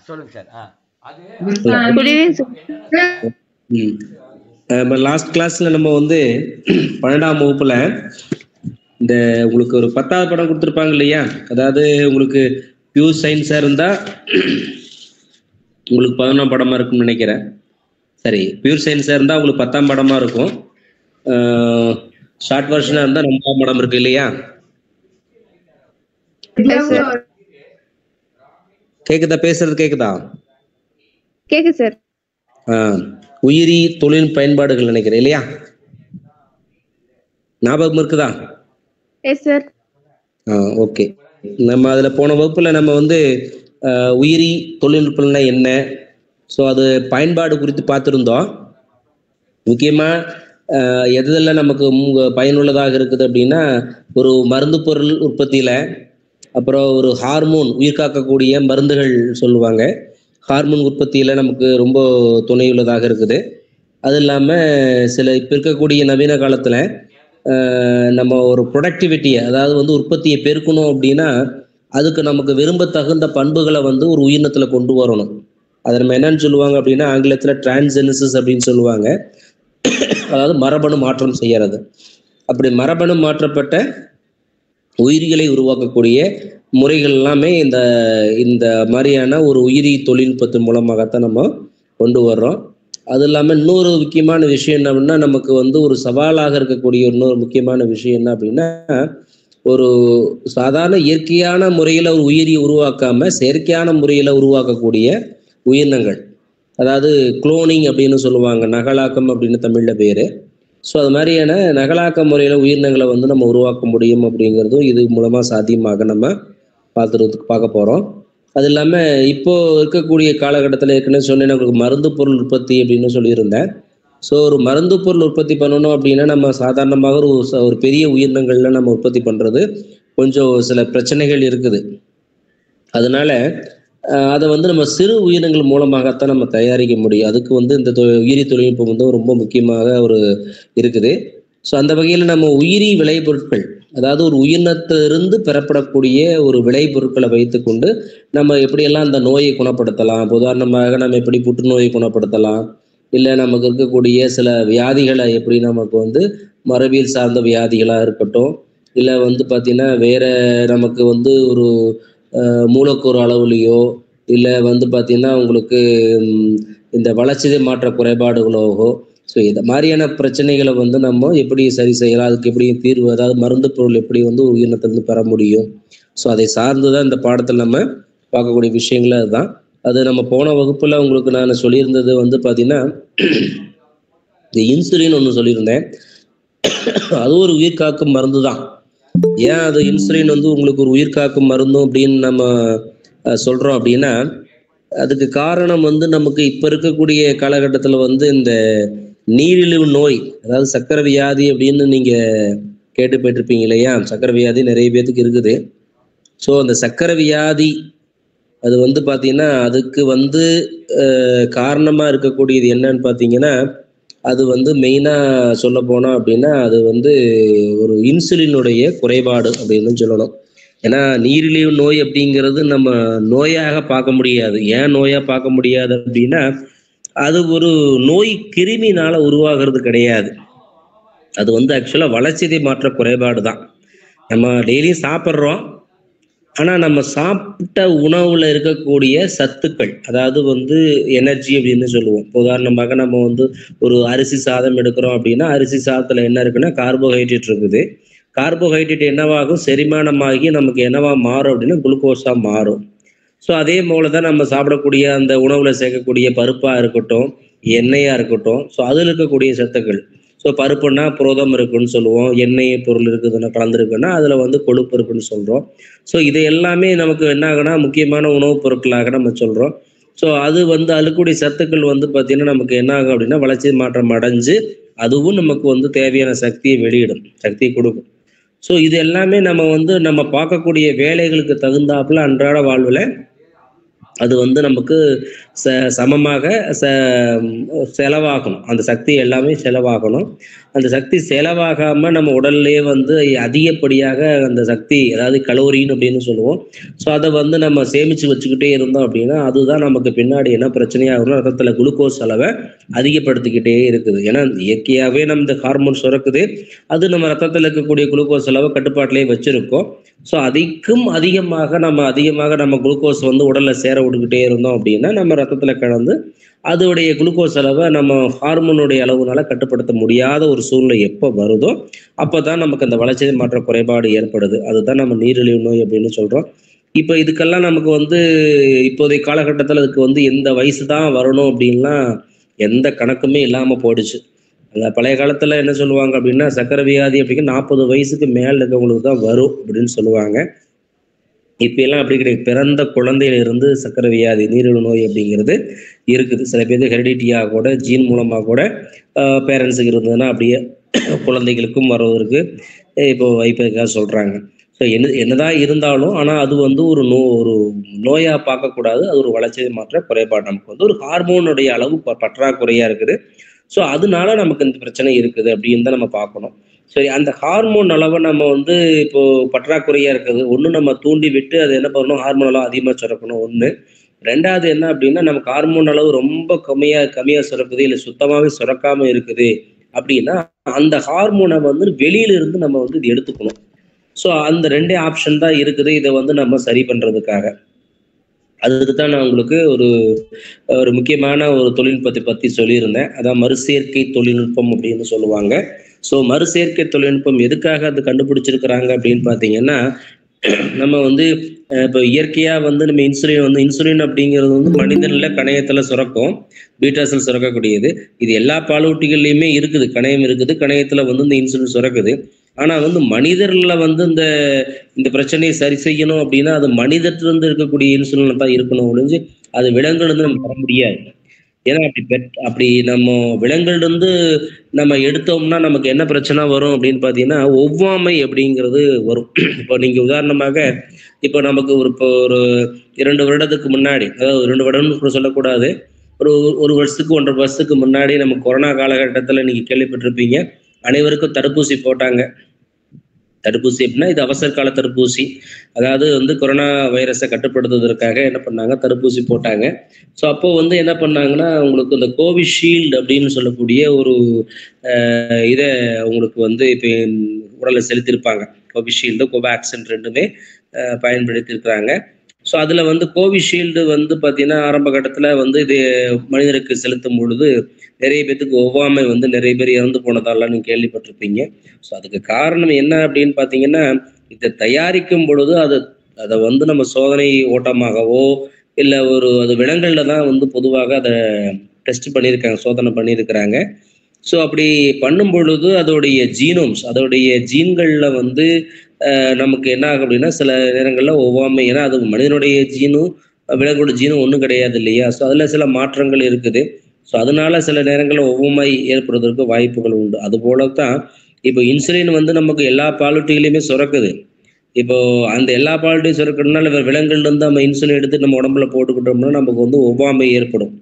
சொல்லுங்க sir. Last கிளாஸ்ல நம்ம வந்து 12ஆம் வகுப்புல இந்த உங்களுக்கு ஒரு 10வது படம் கொடுத்துருப்பாங்க இல்லையா, அதாவது உங்களுக்கு பியூர் சயின்ஸா இருந்தா உங்களுக்கு 11ஆம் படமா இருக்கும்னு நினைக்கிறேன். சரி, பியூர் சயின்ஸா இருந்தா உங்களுக்கு 10ஆம் படமா இருக்கும். ஷார்ட் வெர்ஷனா இருந்தா 2ஆம் படம் இருக்கு இல்லையா? கேக்குதா? பேசுறது கேக்குதா? கேக்குது சார். உயிரி தொழில் பயன்பாடுகள் நினைக்கிறேன் இல்லையா? ஞாபகம் இருக்குதா? Yes sir. ஓகே. நம்ம அதுல போன வகுப்புல நம்ம வந்து உயிரி தொழில்நுட்பம்னா என்ன, ஸோ அது பயன்பாடு குறித்து பார்த்துருந்தோம். முக்கியமா எதெல்லாம் நமக்கு பயனுள்ளதாக இருக்குது அப்படின்னா, ஒரு மருந்து பொருள் உற்பத்தியில, அப்புறம் ஒரு ஹார்மோன் உயிர் காக்கக்கூடிய மருந்துகள் சொல்லுவாங்க, ஹார்மோன் உற்பத்தியில நமக்கு ரொம்ப துணையுள்ளதாக இருக்குது. அது இல்லாமல் சில இப்போ இருக்கக்கூடிய நவீன காலத்தில் நம்ம ஒரு ப்ரொடக்டிவிட்டியை, அதாவது வந்து உற்பத்தியை பெருக்கணும் அப்படின்னா அதுக்கு நமக்கு விரும்ப தகுந்த பண்புகளை வந்து ஒரு உயிரினத்தில் கொண்டு வரணும். அதை நம்ம என்னன்னு சொல்லுவாங்க அப்படின்னா, ஆங்கிலத்தில் டிரான்ஸ்ஜெனிசிஸ் அப்படின்னு சொல்லுவாங்க. அதாவது மரபணு மாற்றம் செய்யறது. அப்படி மரபணு மாற்றப்பட்ட உயிரிகளை உருவாக்கக்கூடிய முறைகள் எல்லாமே இந்த மாதிரியான ஒரு உயிரி தொழில்நுட்பத்தின் மூலமாகத்தான் நம்ம கொண்டு வர்றோம். அது இல்லாமல் இன்னொரு முக்கியமான விஷயம் என்ன அப்படின்னா, நமக்கு வந்து ஒரு சவாலாக இருக்கக்கூடிய இன்னொரு முக்கியமான விஷயம் என்ன அப்படின்னா, ஒரு சாதாரண இயற்கையான முறையில் ஒரு உயிரியை உருவாக்காம செயற்கையான முறையில் உருவாக்கக்கூடிய உயிரினங்கள், அதாவது குளோனிங் அப்படின்னு சொல்லுவாங்க, நகலாக்கம் அப்படின்னு தமிழில் பேர். ஸோ அது மாதிரியான நகலாக்க முறையில் உயிரினங்களை வந்து நம்ம உருவாக்க முடியும் அப்படிங்கிறதும் இது மூலமாக சாத்தியமாக நம்ம பார்க்க போகிறோம். அது இல்லாமல் இப்போது இருக்கக்கூடிய காலகட்டத்தில் ஏற்கனவே சொன்னேன் உங்களுக்கு மருந்து பொருள் உற்பத்தி அப்படின்னு சொல்லியிருந்தேன். ஸோ ஒரு மருந்து பொருள் உற்பத்தி பண்ணணும் அப்படின்னா நம்ம சாதாரணமாக ஒரு பெரிய உயிரினங்கள்ல நம்ம உற்பத்தி பண்ணுறது கொஞ்சம் சில பிரச்சனைகள் இருக்குது. அதனால அதை வந்து நம்ம சிறு உயிரினங்கள் மூலமாகத்தான் நம்ம தயாரிக்க முடியும். அதுக்கு வந்து இந்த உயிரி தொழில்நுட்பம் வந்து ரொம்ப முக்கியமாக ஒரு இருக்குது. ஸோ அந்த வகையில் நம்ம உயிரி விளைபொருட்கள், அதாவது ஒரு உயிரினத்திலிருந்து பெறப்படக்கூடிய ஒரு விளைபொருட்களை வைத்துக்கொண்டு நம்ம எப்படியெல்லாம் அந்த நோயை குணப்படுத்தலாம். உதாரணமாக நம்ம எப்படி புற்றுநோயை குணப்படுத்தலாம், இல்லை நமக்கு இருக்கக்கூடிய சில வியாதிகளை எப்படி நமக்கு வந்து மரபியல் சார்ந்த வியாதிகளாக இருக்கட்டும், இல்லை வந்து பார்த்திங்கன்னா வேற நமக்கு வந்து ஒரு மூலக்கூறு அளவுலையோ, இல்லை வந்து பார்த்திங்கன்னா உங்களுக்கு இந்த வளர்ச்சிதை மாற்ற குறைபாடுகளோ, ஸோ இந்த மாதிரியான பிரச்சனைகளை வந்து நம்ம எப்படி சரி செய்யலாம், அதுக்கு எப்படி தீர்வு, அதாவது மருந்து பொருள் எப்படி வந்து உயிரினத்திலிருந்து பெற முடியும். ஸோ அதை சார்ந்து தான் இந்த பாடத்தில் நம்ம பார்க்கக்கூடிய விஷயங்கள் அதுதான். அது நம்ம போன வகுப்பில் உங்களுக்கு நான் சொல்லியிருந்தது வந்து பார்த்திங்கன்னா, இந்த இன்சுலின் ஒன்று சொல்லியிருந்தேன். அது ஒரு உயிர் காக்கும் மருந்து தான். ஏன் அது இன்சுலின் வந்து உங்களுக்கு ஒரு உயிர் காக்கும் மருந்தும் அப்படின்னு நம்ம சொல்கிறோம் அப்படின்னா, அதுக்கு காரணம் வந்து நமக்கு இப்போ இருக்கக்கூடிய காலகட்டத்தில் வந்து இந்த நீரிழிவு நோய், அதாவது சர்க்கரை வியாதி அப்படின்னு நீங்கள் கேட்டுப்பட்டிருப்பீங்க இல்லையா? சர்க்கரை வியாதி நிறைய பேத்துக்கு இருக்குது. ஸோ அந்த சர்க்கரை வியாதி அது வந்து பார்த்தீங்கன்னா அதுக்கு வந்து காரணமாக இருக்கக்கூடியது என்னன்னு பார்த்தீங்கன்னா, அது வந்து மெயினாக சொல்ல போனோம் அப்படின்னா அது வந்து ஒரு இன்சுலினுடைய குறைபாடு அப்படின்னு சொல்லணும். ஏன்னா நீரிழிவு நோய் அப்படிங்கிறது நம்ம நோயாக பார்க்க முடியாது. ஏன் நோயாக பார்க்க முடியாது அப்படின்னா, அது ஒரு நோய் கிருமினால உருவாகிறது கிடையாது. அது வந்து ஆக்சுவலாக வளர்ச்சிதை மாற்ற குறைபாடு தான். நம்ம டெய்லியும் சாப்பிட்றோம், ஆனால் நம்ம சாப்பிட்ட உணவில் இருக்கக்கூடிய சத்துக்கள், அதாவது வந்து எனர்ஜி அப்படின்னு சொல்லுவோம். உதாரணமாக நம்ம வந்து ஒரு அரிசி சாதம் எடுக்கிறோம் அப்படின்னா, அரிசி சாதத்தில் என்ன இருக்குன்னா கார்போஹைட்ரேட் இருக்குது. கார்போஹைட்ரேட் என்னவாகும், செரிமானமாகி நமக்கு என்னவா மாறும் அப்படின்னா குளுக்கோஸாக மாறும். ஸோ அதே போல தான் நம்ம சாப்பிடக்கூடிய அந்த உணவில் சேர்க்கக்கூடிய பருப்பாக இருக்கட்டும், எண்ணெயாக இருக்கட்டும், ஸோ அதில் இருக்கக்கூடிய சத்துக்கள். ஸோ பருப்புன்னா புரதம் இருக்குன்னு சொல்லுவோம், எண்ணெய் பொருள் இருக்குதுன்னா கலந்துருக்குன்னா அதில் வந்து கொழுப்பு இருக்குன்னு சொல்கிறோம். ஸோ இது எல்லாமே நமக்கு என்ன ஆகுனா முக்கியமான உணவுப் பொருட்களாக நம்ம சொல்கிறோம். ஸோ அது வந்து அழுக்கூடிய சத்துக்கள் வந்து பார்த்திங்கன்னா நமக்கு என்ன ஆகும் அப்படின்னா வளர்ச்சி மாற்றம் அடைஞ்சு அதுவும் நமக்கு வந்து தேவையான சக்தியை வெளியிடும், சக்தியை கொடுக்கும். ஸோ இது எல்லாமே நம்ம வந்து நம்ம பார்க்கக்கூடிய வேலைகளுக்கு தகுந்தாப்புல அன்றாட வாழ்வில் அது வந்து நமக்கு சமமாக செலவாகணும். அந்த சக்தி எல்லாமே செலவாகணும். அந்த சக்தி செலவாகாம நம்ம உடல்லயே வந்து அதிகப்படியாக அந்த சக்தி, அதாவது கலோரின்னு அப்படின்னு சொல்லுவோம். ஸோ அதை வந்து நம்ம சேமிச்சு வச்சுக்கிட்டே இருந்தோம் அப்படின்னா அதுதான் நமக்கு பின்னாடி என்ன பிரச்சனையாகும்னா ரத்தத்துல குளுக்கோஸ் அளவை அதிகப்படுத்திக்கிட்டே இருக்குது. ஏன்னா இயற்கையாகவே நம்ம இந்த ஹார்மோன் சுரக்குது, அது நம்ம ரத்தத்தில் இருக்கக்கூடிய குளுக்கோஸ் அளவை கட்டுப்பாட்டிலேயே வச்சிருக்கோம். ஸோ அதிகம் அதிகமாக நம்ம குளுக்கோஸ் வந்து உடல்ல சேர விட்டுக்கிட்டே இருந்தோம் அப்படின்னா நம்ம ரத்தத்துல கலந்து அதோடைய குளுக்கோஸ் அளவை நம்ம ஹார்மோனுடைய அளவுனால கட்டுப்படுத்த முடியாத ஒரு சூழ்நிலை எப்போ வருதோ அப்போதான் நமக்கு அந்த வளர்ச்சிதை மாற்ற குறைபாடு ஏற்படுது. அதுதான் நம்ம நீரிழிவு நோய் அப்படின்னு சொல்றோம். இப்போ இதுக்கெல்லாம் நமக்கு வந்து இப்போதைய காலகட்டத்தில் அதுக்கு வந்து எந்த வயசு தான் வரணும் அப்படின்லாம் எந்த கணக்குமே இல்லாம போயிடுச்சு. அந்த பழைய காலத்துல என்ன சொல்லுவாங்க அப்படின்னா சக்கரை வியாதி அப்படிங்கிற 40 வயசுக்கு மேல இருக்கவங்களுக்கு தான் வரும் அப்படின்னு சொல்லுவாங்க. இப்ப எல்லாம் அப்படி கிடையாது. பிறந்த குழந்தையில இருந்து சக்கரை வியாதி, நீரிழிவு நோய் அப்படிங்கிறது இருக்குது. சில பேருக்கு ஹெரிடிட்டியா கூட ஜீன் மூலமா கூட பேரண்ட்ஸுக்கு இருந்ததுன்னா அப்படியே குழந்தைகளுக்கும் வருவதற்கு இப்போ வாய்ப்பு சொல்றாங்க. ஸோ என்னதான் இருந்தாலும் ஆனா அது வந்து ஒரு நோயா பார்க்கக்கூடாது. அது ஒரு வளர்ச்சிதை மாற்ற குறைபாடு. நமக்கு வந்து ஒரு ஹார்மோனுடைய அளவு பற்றாக்குறையா இருக்குது. ஸோ அதனால நமக்கு இந்த பிரச்சனை இருக்குது அப்படின்னு தான் நம்ம பார்க்கணும். சரி, அந்த ஹார்மோன் அளவை நம்ம வந்து இப்போ பற்றாக்குறையா இருக்குது. ஒன்று நம்ம தூண்டி விட்டு அது என்ன பண்ணணும், ஹார்மோன் அளவு அதிகமாக சுரக்கணும் ஒன்று. ரெண்டாவது என்ன அப்படின்னா நமக்கு ஹார்மோன் அளவு ரொம்ப கம்மியா சுரக்குது, இல்லை சுத்தமாகவே சுரக்காம இருக்குது அப்படின்னா அந்த ஹார்மோனை வந்து வெளியில இருந்து நம்ம வந்து இது எடுத்துக்கணும். ஸோ அந்த ரெண்டே ஆப்ஷன் தான் இருக்குது இதை வந்து நம்ம சரி பண்றதுக்காக. அதுக்கு தான் நான் உங்களுக்கு ஒரு முக்கியமான ஒரு தொழில்நுட்பத்தை பற்றி சொல்லியிருந்தேன். அதான் மறுசேர்க்கை தொழில்நுட்பம் அப்படின்னு சொல்லுவாங்க. ஸோ மறுசேர்க்கை தொழில்நுட்பம் எதுக்காக அது கண்டுபிடிச்சிருக்கிறாங்க அப்படின்னு பார்த்தீங்கன்னா நம்ம வந்து இப்போ இயற்கையா வந்து நம்ம இன்சுலின் அப்படிங்கிறது வந்து மனிதன்ல கணையத்துல சுரக்கும், பீட்டா செல் சுரக்கக்கூடியது. இது எல்லா பாலூட்டிகள்லையுமே இருக்குது, கணையம் இருக்குது, கணையத்துல வந்து இந்த இன்சுலின் சுரக்குது. ஆனா வந்து மனிதர்ல வந்து இந்த பிரச்சனையை சரி செய்யணும் அப்படின்னா அது மனிதத்திலிருந்து இருக்கக்கூடிய இன்சுலின் தான் இருக்கணும் ஒழிஞ்சு அது விலங்குலேருந்து நம்ம தர முடியாது. ஏன்னா அப்படி நம்ம விலங்குலேருந்து நம்ம எடுத்தோம்னா நமக்கு என்ன பிரச்சனை வரும் அப்படின்னு பார்த்தீங்கன்னா ஒவ்வாமை அப்படிங்கிறது வரும். இப்போ நீங்க உதாரணமாக இப்போ நமக்கு இப்போ ஒரு 2 வருடத்துக்கு முன்னாடி, அதாவது 2 வருடம்னு சொல்லக்கூடாது, ஒரு வருஷத்துக்கு 1.5 வருஷத்துக்கு முன்னாடி நம்ம கொரோனா காலகட்டத்தில் நீங்க கேள்விப்பட்டிருப்பீங்க, அனைவருக்கும் தடுப்பூசி போட்டாங்க. தடுப்பூசி அப்படின்னா இது அவசர கால தடுப்பூசி. அதாவது வந்து கொரோனா வைரஸை கட்டுப்படுத்துவதற்காக என்ன பண்ணாங்க, தடுப்பூசி போட்டாங்க. ஸோ அப்போ வந்து என்ன பண்ணாங்கன்னா உங்களுக்கு இந்த கோவிஷீல்டு அப்படின்னு சொல்லக்கூடிய ஒரு இதை உங்களுக்கு வந்து இப்போ உடலை செலுத்தியிருப்பாங்க. கோவிஷீல்டு, கோவேக்சின் ரெண்டுமே பயன்படுத்தியிருக்கிறாங்க. ஸோ அதில் வந்து கோவிஷீல்டு வந்து பார்த்தீங்கன்னா ஆரம்ப கட்டத்தில் வந்து இது மனிதருக்கு செலுத்தும் பொழுது நிறைய பேத்துக்கு ஒவ்வாமை வந்து நிறைய பேர் இறந்து போனதாலாம் நீங்கள் கேள்விப்பட்டிருப்பீங்க. ஸோ அதுக்கு காரணம் என்ன அப்படின்னு பார்த்தீங்கன்னா இதை தயாரிக்கும் பொழுது அதை வந்து நம்ம சோதனை ஓட்டமாகவோ இல்லை அது விலங்குகளில் தான் வந்து பொதுவாக அதை டெஸ்ட் பண்ணியிருக்காங்க, சோதனை பண்ணியிருக்கிறாங்க. ஸோ அப்படி பண்ணும் பொழுது அதோடைய ஜீன்களில் வந்து நமக்கு என்ன ஆகும் அப்படின்னா சில நேரங்களில் ஒவ்வாமை, ஏன்னா அது மனிதனுடைய ஜீனும் விலங்கோட ஜீனும் ஒன்றும் கிடையாது இல்லையா. ஸோ அதில் சில மாற்றங்கள் இருக்குது. ஸோ அதனால சில நேரங்களில் ஒவ்வாமை ஏற்படுவதற்கு வாய்ப்புகள் உண்டு. அதுபோல தான் இப்போ இன்சுலின் வந்து நமக்கு எல்லா பாலூட்டிகளையுமே சுரக்குது. இப்போ அந்த எல்லா பாலூட்டியும் சுரக்கிறதுனால விலங்குலேருந்து நம்ம இன்சுலின் எடுத்து நம்ம உடம்புல போட்டுக்கிட்டோம்னா நமக்கு வந்து ஒவ்வாமை ஏற்படும்.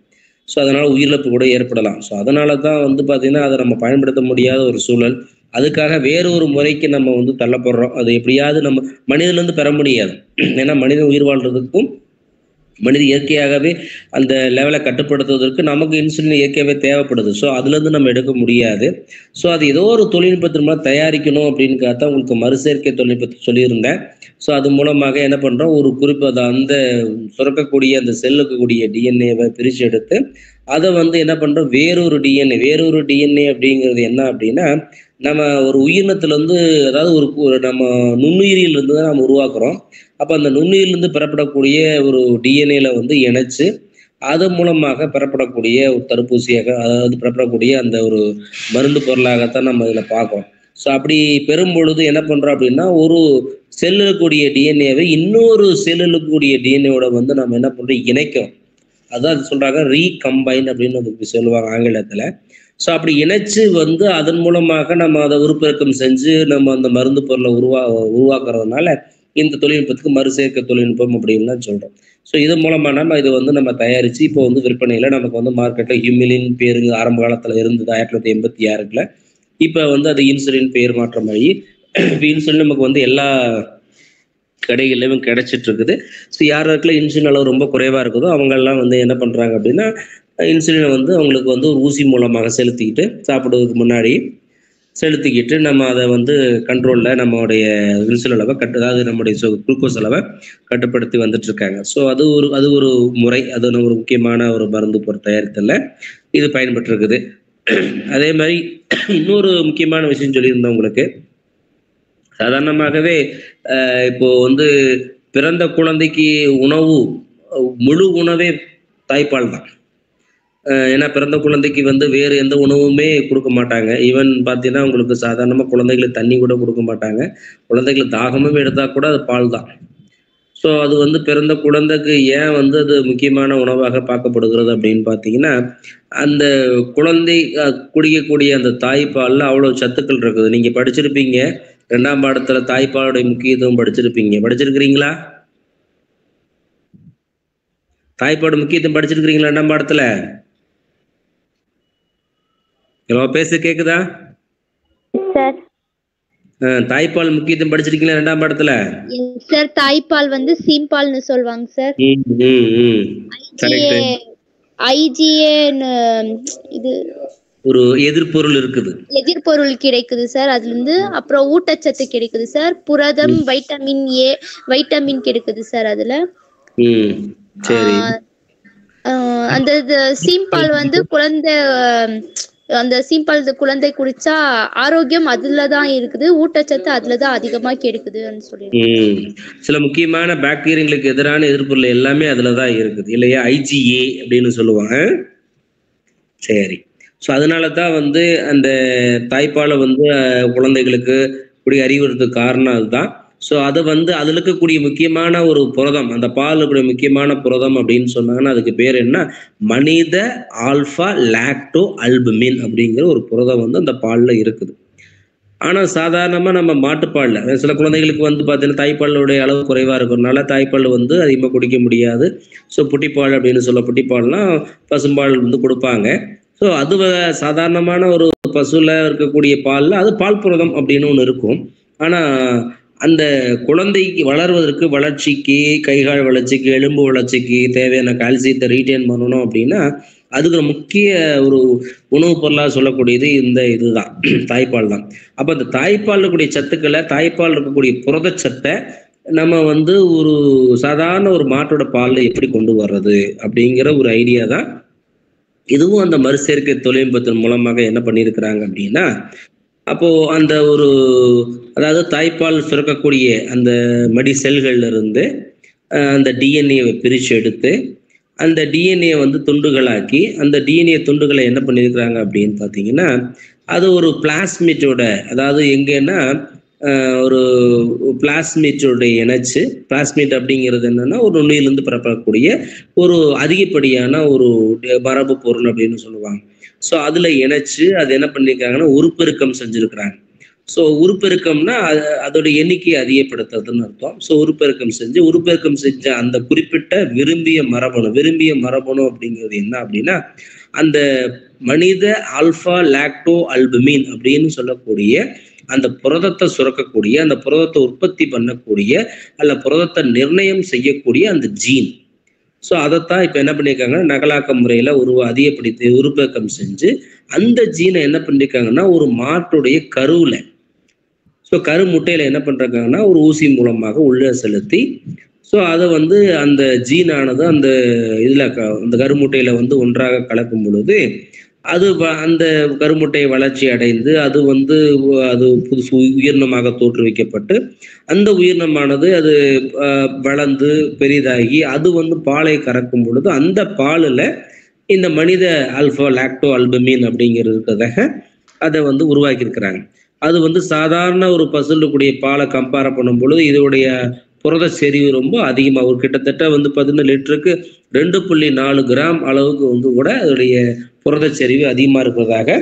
ஸோ அதனால உயிரிழப்பு கூட ஏற்படலாம். ஸோ அதனால தான் வந்து பார்த்தீங்கன்னா அதை நம்ம பயன்படுத்த முடியாத ஒரு சூழல். அதுக்காக வேறொரு முறைக்கு நம்ம வந்து தள்ளப்படுறோம். அது எப்படியாவது நம்ம மனிதன்லேருந்து பெற முடியாது. ஏன்னா மனிதன் உயிர் வாழ்றதுக்கும் மனித இயற்கையாகவே அந்த லெவலை கட்டுப்படுத்துவதற்கு நமக்கு இன்சுலின் இயற்கையாகவே தேவைப்படுது. ஸோ அதுலேருந்து நம்ம எடுக்க முடியாது. ஸோ அது ஏதோ ஒரு தொழில்நுட்பத்தின் மூலம் தயாரிக்கணும் அப்படின்னு பார்த்தா உங்களுக்கு மறுசேர்க்கை தொழில்நுட்பத்தை சொல்லியிருந்தேன். ஸோ அது மூலமாக என்ன பண்ணுறோம், ஒரு குறிப்பு அந்த சுரக்கக்கூடிய அந்த செல்லுக்கக்கூடிய டிஎன்ஏவை பிரித்து எடுத்து அதை வந்து என்ன பண்ணுறோம், வேறொரு டிஎன்ஏ அப்படிங்கிறது என்ன அப்படின்னா நம்ம ஒரு உயிரினத்திலேருந்து, அதாவது ஒரு நம்ம நுண்ணுயிரியிலிருந்து தான் நம்ம உருவாக்குறோம். அப்போ அந்த நுண்ணுயிரிலிருந்து பெறப்படக்கூடிய ஒரு டிஎன்ஏல வந்து இணைச்சு அது மூலமாக பெறப்படக்கூடிய ஒரு தடுப்பூசியாக, அதாவது பெறப்படக்கூடிய அந்த ஒரு மருந்து பொருளாகத்தான் நம்ம இதில் பார்க்கோம். ஸோ அப்படி பெறும் பொழுது என்ன பண்ணுறோம் அப்படின்னா ஒரு செல்லுக்கூடிய டிஎன்ஏவை இன்னொரு செல்லுக்கூடிய டிஎன்ஏவோட வந்து நம்ம என்ன பண்ணுறோம், இணைக்கிறோம். அதான் அது சொல்றாங்க ரீகம்பைன் அப்படின்னு சொல்லுவாங்க ஆங்கிலத்தில். ஸோ அப்படி இணைச்சு வந்து அதன் மூலமாக நம்ம அதை உருப்பெருக்கம் செஞ்சு நம்ம அந்த மருந்து பொருளை உருவாக்குறதுனால இந்த தொழில்நுட்பத்துக்கு மறுசேர்க்கை தொழில்நுட்பம் அப்படின்னு சொல்றோம். ஸோ இது மூலமா நம்ம இது வந்து நம்ம தயாரிச்சு இப்போ வந்து விற்பனையில நமக்கு வந்து மார்க்கெட்ல ஹியூமிலின் பேருங்க ஆரம்ப காலத்துல இருந்தது 1986ல. இப்ப வந்து அது இன்சுலின் பேர் மாற்றம் ஆகி இன்சுலின் நமக்கு வந்து எல்லா கடைகளிலும் கிடைச்சிட்டு இருக்குது. ஸோ யாருக்குள்ள இன்சுலின் அளவு ரொம்ப குறைவா இருக்குதோ அவங்க எல்லாம் வந்து என்ன பண்றாங்க அப்படின்னா இன்சுலினை வந்து அவங்களுக்கு வந்து ஒரு ஊசி மூலமாக செலுத்திக்கிட்டு சாப்பிடுவதற்கு முன்னாடி செலுத்திக்கிட்டு நம்ம அதை வந்து கண்ட்ரோலில் நம்மளுடைய இன்சுலின் அளவை அதாவது நம்முடைய குளுக்கோஸ் அளவை கட்டுப்படுத்தி வந்துட்டு இருக்காங்க. ஸோ அது ஒரு முறை, அது ஒரு முக்கியமான ஒரு மருந்து பொருள் தயாரித்தல இது பயன்பட்டு இருக்குது. அதே மாதிரி இன்னொரு முக்கியமான விஷயம் சொல்லியிருந்தேன் உங்களுக்கு. சாதாரணமாகவே இப்போ வந்து பிறந்த குழந்தைக்கு உணவு முழு உணவே தாய்ப்பால் தான். ஏன்னா பிறந்த குழந்தைக்கு வந்து வேறு எந்த உணவுமே கொடுக்க மாட்டாங்க. ஈவன் பார்த்தீங்கன்னா உங்களுக்கு சாதாரணமாக குழந்தைகளுக்கு தண்ணி கூட கொடுக்க மாட்டாங்க. குழந்தைகளுக்கு தாகமும் எடுத்தால் கூட அது பால் தான். ஸோ அது வந்து பிறந்த குழந்தைக்கு ஏன் வந்து அது முக்கியமான உணவாக பார்க்கப்படுகிறது அப்படின்னு பார்த்தீங்கன்னா அந்த குழந்தை குடிக்கக்கூடிய அந்த தாய்ப்பாலில் அவ்வளோ சத்துக்கள் இருக்குது. நீங்கள் படிச்சிருப்பீங்க 2ஆம் பாடத்துல தாய்ப்பாலுடைய முக்கியத்துவம் படிச்சிருக்கிறீங்களா? தாய்ப்பாடு முக்கியத்துவம் படிச்சிருக்கிறீங்களா 2ஆம் பாடத்துல? பேச கேக்குதா? தாய்ப்பால் முக்கியத்துவம் படிச்சிருக்கீங்களா 2ஆம் பாடத்துல? சார் தாய்ப்பால் வந்து சீம்பால்னு சொல்வாங்க சார். ஐஜிஏ இது ஒரு எதிர்பொருள் கிடைக்குது சார். அதுல இருந்து அப்புறம் ஊட்டச்சத்து கிடைக்குது சார். புரதம், வைட்டமின் ஏ, வைட்டமின் கிடைக்குது சார் அதுல. அந்த சீம்பால் வந்து குழந்தை குடிச்சா ஆரோக்கியம் அதுலதான் இருக்குது, ஊட்டச்சத்து அதுலதான் அதிகமா கிடைக்குதுன்னு சொல்லிட்டு சில முக்கியமான பாக்டீரியங்களுக்கு எதிரான எதிர்ப்பொருள் எல்லாமே அதுலதான் இருக்குது இல்லையா? ஐஜிஏ அப்படின்னு சொல்லுவாங்க. சரி, ஸோ அதனால தான் வந்து அந்த தாய்ப்பாலை வந்து குழந்தைகளுக்கு இப்படி அறிவுறுறதுக்கு காரணம் அதுதான். ஸோ அதை வந்து அதில் இருக்கக்கூடிய முக்கியமான ஒரு புரதம், அந்த பால் இருக்கக்கூடிய முக்கியமான புரதம் அப்படின்னு சொன்னாங்கன்னா அதுக்கு பேர் என்ன? மனித ஆல்ஃபா லாக்டோ அல்புமின் அப்படிங்கிற ஒரு புரதம் வந்து அந்த பாலில் இருக்குது. ஆனால் சாதாரணமாக நம்ம மாட்டுப்பாலில் சில குழந்தைகளுக்கு வந்து பார்த்தீங்கன்னா தாய்ப்பாலுடைய அளவு குறைவாக இருக்கிறதுனால தாய்ப்பால் வந்து அதிகமாக குடிக்க முடியாது. ஸோ புட்டிப்பால் அப்படின்னு சொல்ல, புட்டிப்பால்னால் பசும்பால் வந்து கொடுப்பாங்க. ஸோ அது சாதாரணமான ஒரு பசுல இருக்கக்கூடிய பாலில் அது பால் புரதம் அப்படின்னு ஒன்று இருக்கும். ஆனால் அந்த குழந்தைக்கு வளர்வதற்கு, வளர்ச்சிக்கு, கைகால் வளர்ச்சிக்கு, எலும்பு வளர்ச்சிக்கு தேவையான கால்சியத்தை ரீட்டைன் பண்ணணும் அப்படின்னா அதுக்கு முக்கிய ஒரு உணவுப் பொருளாக சொல்லக்கூடியது இந்த இதுதான், தாய்ப்பால் தான். அப்போ அந்த தாய்ப்பால் இருக்கக்கூடிய சத்துக்களை, தாய்ப்பால் இருக்கக்கூடிய புரதச்சத்தை நம்ம வந்து ஒரு சாதாரண ஒரு மாட்டோட பாலில் எப்படி கொண்டு வர்றது அப்படிங்கிற ஒரு ஐடியா தான். இதுவும் அந்த மறுசேர்க்கை தொழில்நுட்பத்தின் மூலமாக என்ன பண்ணியிருக்கிறாங்க அப்படின்னா அப்போ அந்த ஒரு அதாவது தாய்ப்பால் சுரக்கக்கூடிய அந்த மடி செல்கள்ல இருந்து அந்த டிஎன்ஏவை பிரித்து எடுத்து அந்த டிஎன்ஏ வந்து துண்டுகளாக்கி அந்த டிஎன்ஏ துண்டுகளை என்ன பண்ணியிருக்கிறாங்க அப்படின்னு பார்த்தீங்கன்னா அது ஒரு பிளாஸ்மிட்டோட, அதாவது எங்கன்னா ஒரு பிளாஸ்மிட்டோட இணைச்சு, பிளாஸ்மிட் அப்படிங்கிறது என்னன்னா ஒரு நுண்ணிலிருந்து பெறப்படக்கூடிய ஒரு அதிகப்படியான ஒரு மரபு பொருள் அப்படின்னு சொல்லுவாங்க. ஸோ அதுல இணைச்சு அது என்ன பண்ணியிருக்காங்கன்னா உருப்பெருக்கம் செஞ்சிருக்கிறாங்க. ஸோ உருப்பெருக்கம்னா அதோட எண்ணிக்கையை அதிகப்படுத்துறதுன்னு அர்த்தம். ஸோ உருப்பெருக்கம் செஞ்ச அந்த குறிப்பிட்ட விரும்பிய மரபணு அப்படிங்கிறது என்ன அப்படின்னா அந்த மனித ஆல்ஃபா லாக்டோ அல்புமின் அப்படின்னு சொல்லக்கூடிய அந்த புரதத்தை சுரக்கக்கூடிய, அந்த புரதத்தை உற்பத்தி பண்ணக்கூடிய, அல்ல புரதத்தை நிர்ணயம் செய்யக்கூடிய அந்த ஜீன். ஸோ அதைத்தான் இப்போ என்ன பண்ணியிருக்காங்க, நகலாக்க முறையில் அதிகப்படுத்தி உருப்பெருக்கம் செஞ்சு அந்த ஜீனை என்ன பண்ணியிருக்காங்கன்னா ஒரு மாட்டுடைய கருவில், ஸோ கரு முட்டையில் என்ன பண்ணுறாங்கன்னா ஒரு ஊசி மூலமாக உள்ளே செலுத்தி ஸோ அதை வந்து அந்த ஜீனானது அந்த இதில் அந்த கருமுட்டையில் வந்து ஒன்றாக கலக்கும் பொழுது அது அந்த கருமுட்டையை வளர்ச்சி அடைந்து அது வந்து அது புதுசு உயிரினமாக தோற்றுவிக்கப்பட்டு அந்த உயிரினமானது அது வளர்ந்து பெரிதாகி அது வந்து பாலை கறக்கும் பொழுது அந்த பாலில் இந்த மனித ஆல்ஃபா லாக்டோ அல்புமின் அப்படிங்கிறதுக்காக அதை வந்து உருவாக்கியிருக்கிறாங்க. அது வந்து சாதாரண ஒரு பசுலுடைய பாலை கம்பேர் பண்ணும் பொழுது இதோடைய புரத செறிவு ரொம்ப அதிகமாக ஒரு கிட்டத்தட்ட வந்து 14 லிட்டருக்கு 2.4 கிராம் அளவுக்கு வந்து கூட அதோடைய புரத செறிவு அதிகமாக இருக்கிறதாக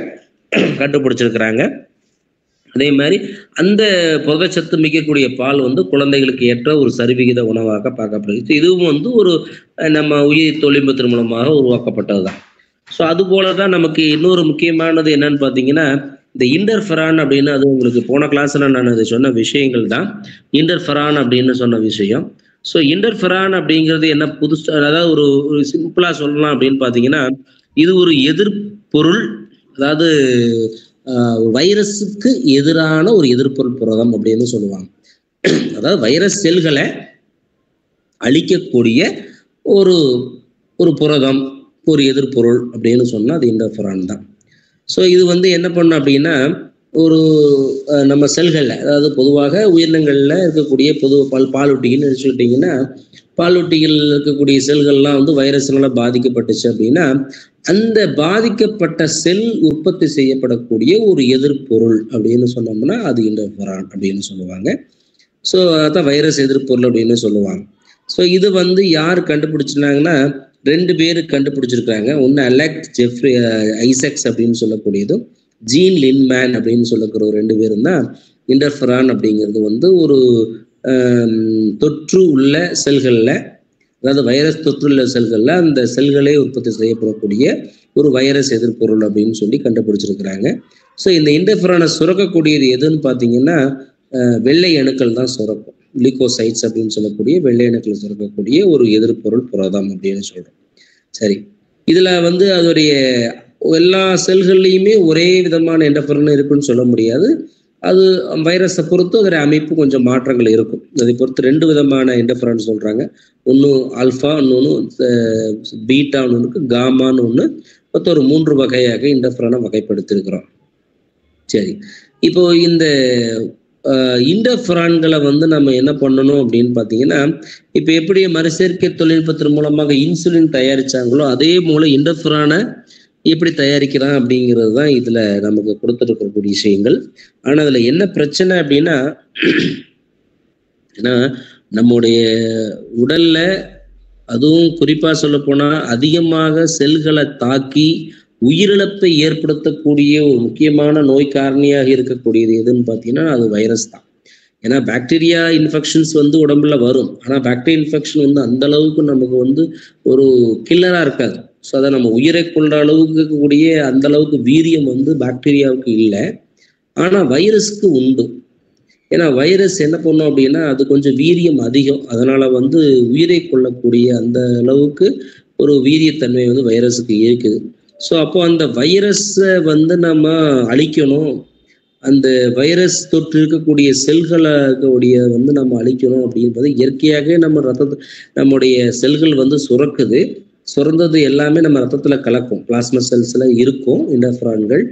கண்டுபிடிச்சிருக்கிறாங்க. அதே மாதிரி அந்த புரதச்சத்து மிக்கக்கூடிய பால் வந்து குழந்தைகளுக்கு ஏற்ற ஒரு சரிவிகித உணவாக பார்க்கப்படுகிறது. இதுவும் வந்து ஒரு நம்ம உயிர் தொழில்நுட்பத்தின் மூலமாக உருவாக்கப்பட்டதுதான். ஸோ அது போலதான் நமக்கு இன்னொரு முக்கியமானது என்னன்னு பார்த்தீங்கன்னா, இந்த இன்டர்ஃபெரான் அப்படின்னு, அது உங்களுக்கு போன கிளாஸ்ல நான் அது சொன்ன விஷயங்கள் தான் இன்டர்ஃபெரான் அப்படின்னு சொன்ன விஷயம். ஸோ இன்டர்ஃபெரான் அப்படிங்கிறது என்ன புதுசு, அதாவது ஒரு சிம்பிளா சொல்லலாம் அப்படின்னு பார்த்தீங்கன்னா, இது ஒரு எதிர்பொருள், அதாவது வைரஸுக்கு எதிரான ஒரு எதிர்பொருள் புரதம் அப்படின்னு சொல்லுவாங்க. அதாவது வைரஸ் செல்களை அழிக்கக்கூடிய ஒரு ஒரு புரதம், ஒரு எதிர்பொருள் அப்படின்னு சொன்னா அது இன்டர்ஃபெரான் தான். ஸோ இது வந்து என்ன பண்ணும் அப்படின்னா, ஒரு நம்ம செல்கள்ல, அதாவது பொதுவாக உயிரினங்கள்ல இருக்கக்கூடிய பாலூட்டிகள்னு சொல்லிட்டீங்கன்னா, பாலூட்டிகள் இருக்கக்கூடிய செல்கள்லாம் வந்து வைரஸ்னால பாதிக்கப்பட்டுச்சு அப்படின்னா, அந்த பாதிக்கப்பட்ட செல் உற்பத்தி செய்யப்படக்கூடிய ஒரு எதிர்பொருள் அப்படின்னு சொன்னோம்னா அது இன்டர்ஃபெரான் அப்படின்னு சொல்லுவாங்க. ஸோ அதான் வைரஸ் எதிர்பொருள் அப்படின்னு சொல்லுவாங்க. ஸோ இது வந்து யார் கண்டுபிடிச்சிருந்தாங்கன்னா, 2 பேர் கண்டுபிடிச்சிருக்காங்க. ஒன்று அலெக்ஸ் ஜெஃப்ரி ஐசக்ஸ் அப்படின்னு சொல்லக்கூடியதும், ஜீன் லின்மேன் அப்படின்னு சொல்லக்கூடிய 2 பேரும் தான் இன்டர்ஃபெரான் அப்படிங்கிறது வந்து ஒரு தொற்று உள்ள செல்கள்ல, அதாவது வைரஸ் தொற்றுள்ள செல்கள்ல அந்த செல்களே உற்பத்தி செய்யப்படக்கூடிய ஒரு வைரஸ் எதிர்பொருள் அப்படின்னு சொல்லி கண்டுபிடிச்சிருக்கிறாங்க. ஸோ இந்த இன்டர்ஃபெரானை சுரக்கக்கூடியது எதுன்னு பார்த்தீங்கன்னா, வெள்ளை அணுக்கள் தான் சுரக்கும். லியூகோசைட்ஸ் அப்படின்னு சொல்லக்கூடிய வெள்ளை அணுக்கள் சுரக்கக்கூடிய ஒரு எதிர்பொருள் புரதம் அப்படின்னு சொல்றோம். சரி, இதுல வந்து அதோடைய எல்லா செல்கள்லையுமே ஒரே விதமான இன்டர்ஃபெரான் இருக்குன்னு சொல்ல முடியாது. அது வைரஸை பொறுத்து அதோட அமைப்பு கொஞ்சம் மாற்றங்கள் இருக்கும். அதை பொறுத்து 2 விதமான இன்டர்ஃபெரான் சொல்றாங்க. ஒன்று ஆல்ஃபா, இன்னொன்று பீட்டான்னு ஒன்று, காமான்னு ஒன்று, மொத்தம் ஒரு 3 வகையாக இன்டர்ஃபெரானை வகைப்படுத்திருக்கிறோம். சரி, இப்போ இந்த இன்டர்ஃபெரான்களை வந்து நம்ம என்ன பண்ணணும் அப்படின்னு பார்த்தீங்கன்னா, இப்போ எப்படி மறுசேர்க்கை தொழில்நுட்பத்தின் மூலமாக இன்சுலின் தயாரிச்சாங்களோ அதே போல இன்டர்ஃபெரானை எப்படி தயாரிக்கிறான் அப்படிங்கிறது தான் இதுல நமக்கு கொடுத்துருக்கக்கூடிய விஷயங்கள். ஆனா அதுல என்ன பிரச்சனை அப்படின்னா, ஏன்னா நம்முடைய உடல்ல, அதுவும் குறிப்பா சொல்ல போனா அதிகமாக செல்களை தாக்கி உயிரிழப்பை ஏற்படுத்தக்கூடிய ஒரு முக்கியமான நோய் காரணியாக இருக்கக்கூடியது எதுன்னு பார்த்தீங்கன்னா அது வைரஸ் தான். ஏன்னா பாக்டீரியா இன்ஃபெக்ஷன்ஸ் வந்து உடம்புல வரும், ஆனா பாக்டீரியா இன்ஃபெக்ஷன் வந்து அந்த அளவுக்கு நமக்கு வந்து ஒரு கில்லரா இருக்காது. ஸோ அதை நம்ம உயிரை கொள்ற அளவுக்கு இருக்கக்கூடிய அந்த அளவுக்கு வீரியம் வந்து பாக்டீரியாவுக்கு இல்லை, ஆனா வைரஸ்க்கு உண்டு. ஏன்னா வைரஸ் என்ன பண்ணும் அப்படின்னா அது கொஞ்சம் வீரியம் அதிகம், அதனால வந்து உயிரை கொள்ளக்கூடிய அந்த அளவுக்கு ஒரு வீரியத்தன்மை வந்து வைரஸுக்கு இருக்குது. ஸோ அப்போ அந்த வைரஸை வந்து நம்ம அழிக்கணும், அந்த வைரஸ் தொற்று இருக்கக்கூடிய செல்களுடைய வந்து நம்ம அழிக்கணும் அப்படின்றது இயற்கையாகவே நம்ம நம்முடைய செல்கள் வந்து சுரக்குது. சுரந்தது எல்லாமே நம்ம ரத்தத்துல கலக்கும், பிளாஸ்மா செல்ஸ்ல இருக்கும் இன்டர்ஃபெரான்கள்.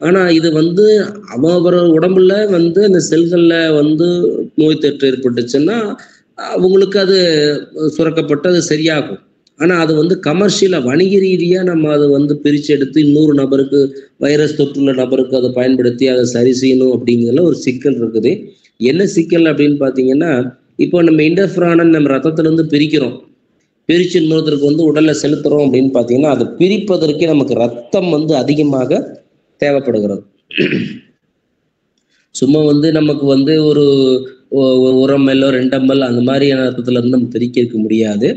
ஆனா இது வந்து அவரோட உடம்புல வந்து அந்த செல்கள்ல வந்து நோய் தொற்று ஏற்பட்டுச்சுன்னா அவங்களுக்கு அது சுரக்கப்பட்டு அது சரியாகும். ஆனா அது வந்து கமர்ஷியலா, வணிக ரீதியா நம்ம அதை வந்து பிரிச்சு எடுத்து இன்னொரு நபருக்கு, வைரஸ் தொற்றுள்ள நபருக்கு அதை பயன்படுத்தி அதை சரி செய்யணும் அப்படிங்கிறதுல ஒரு சிக்கல் இருக்குது. என்ன சிக்கல் அப்படின்னு பாத்தீங்கன்னா, இப்போ நம்ம இன்டர்ஃபெரானை நம்ம ரத்தத்துல இருந்து பிரிக்கிறோம், பிரிச்சு இன்னொருத்தருக்கு வந்து உடல்ல செலுத்துறோம் அப்படின்னு பாத்தீங்கன்னா அதை பிரிப்பதற்கு நமக்கு ரத்தம் வந்து அதிகமாக தேவைப்படுகிறது. சும்மா வந்து நமக்கு வந்து ஒரு 1 ml 2 ml அந்த மாதிரியான ரத்தத்துல இருந்து நம்ம பிரிக்க இருக்க முடியாது.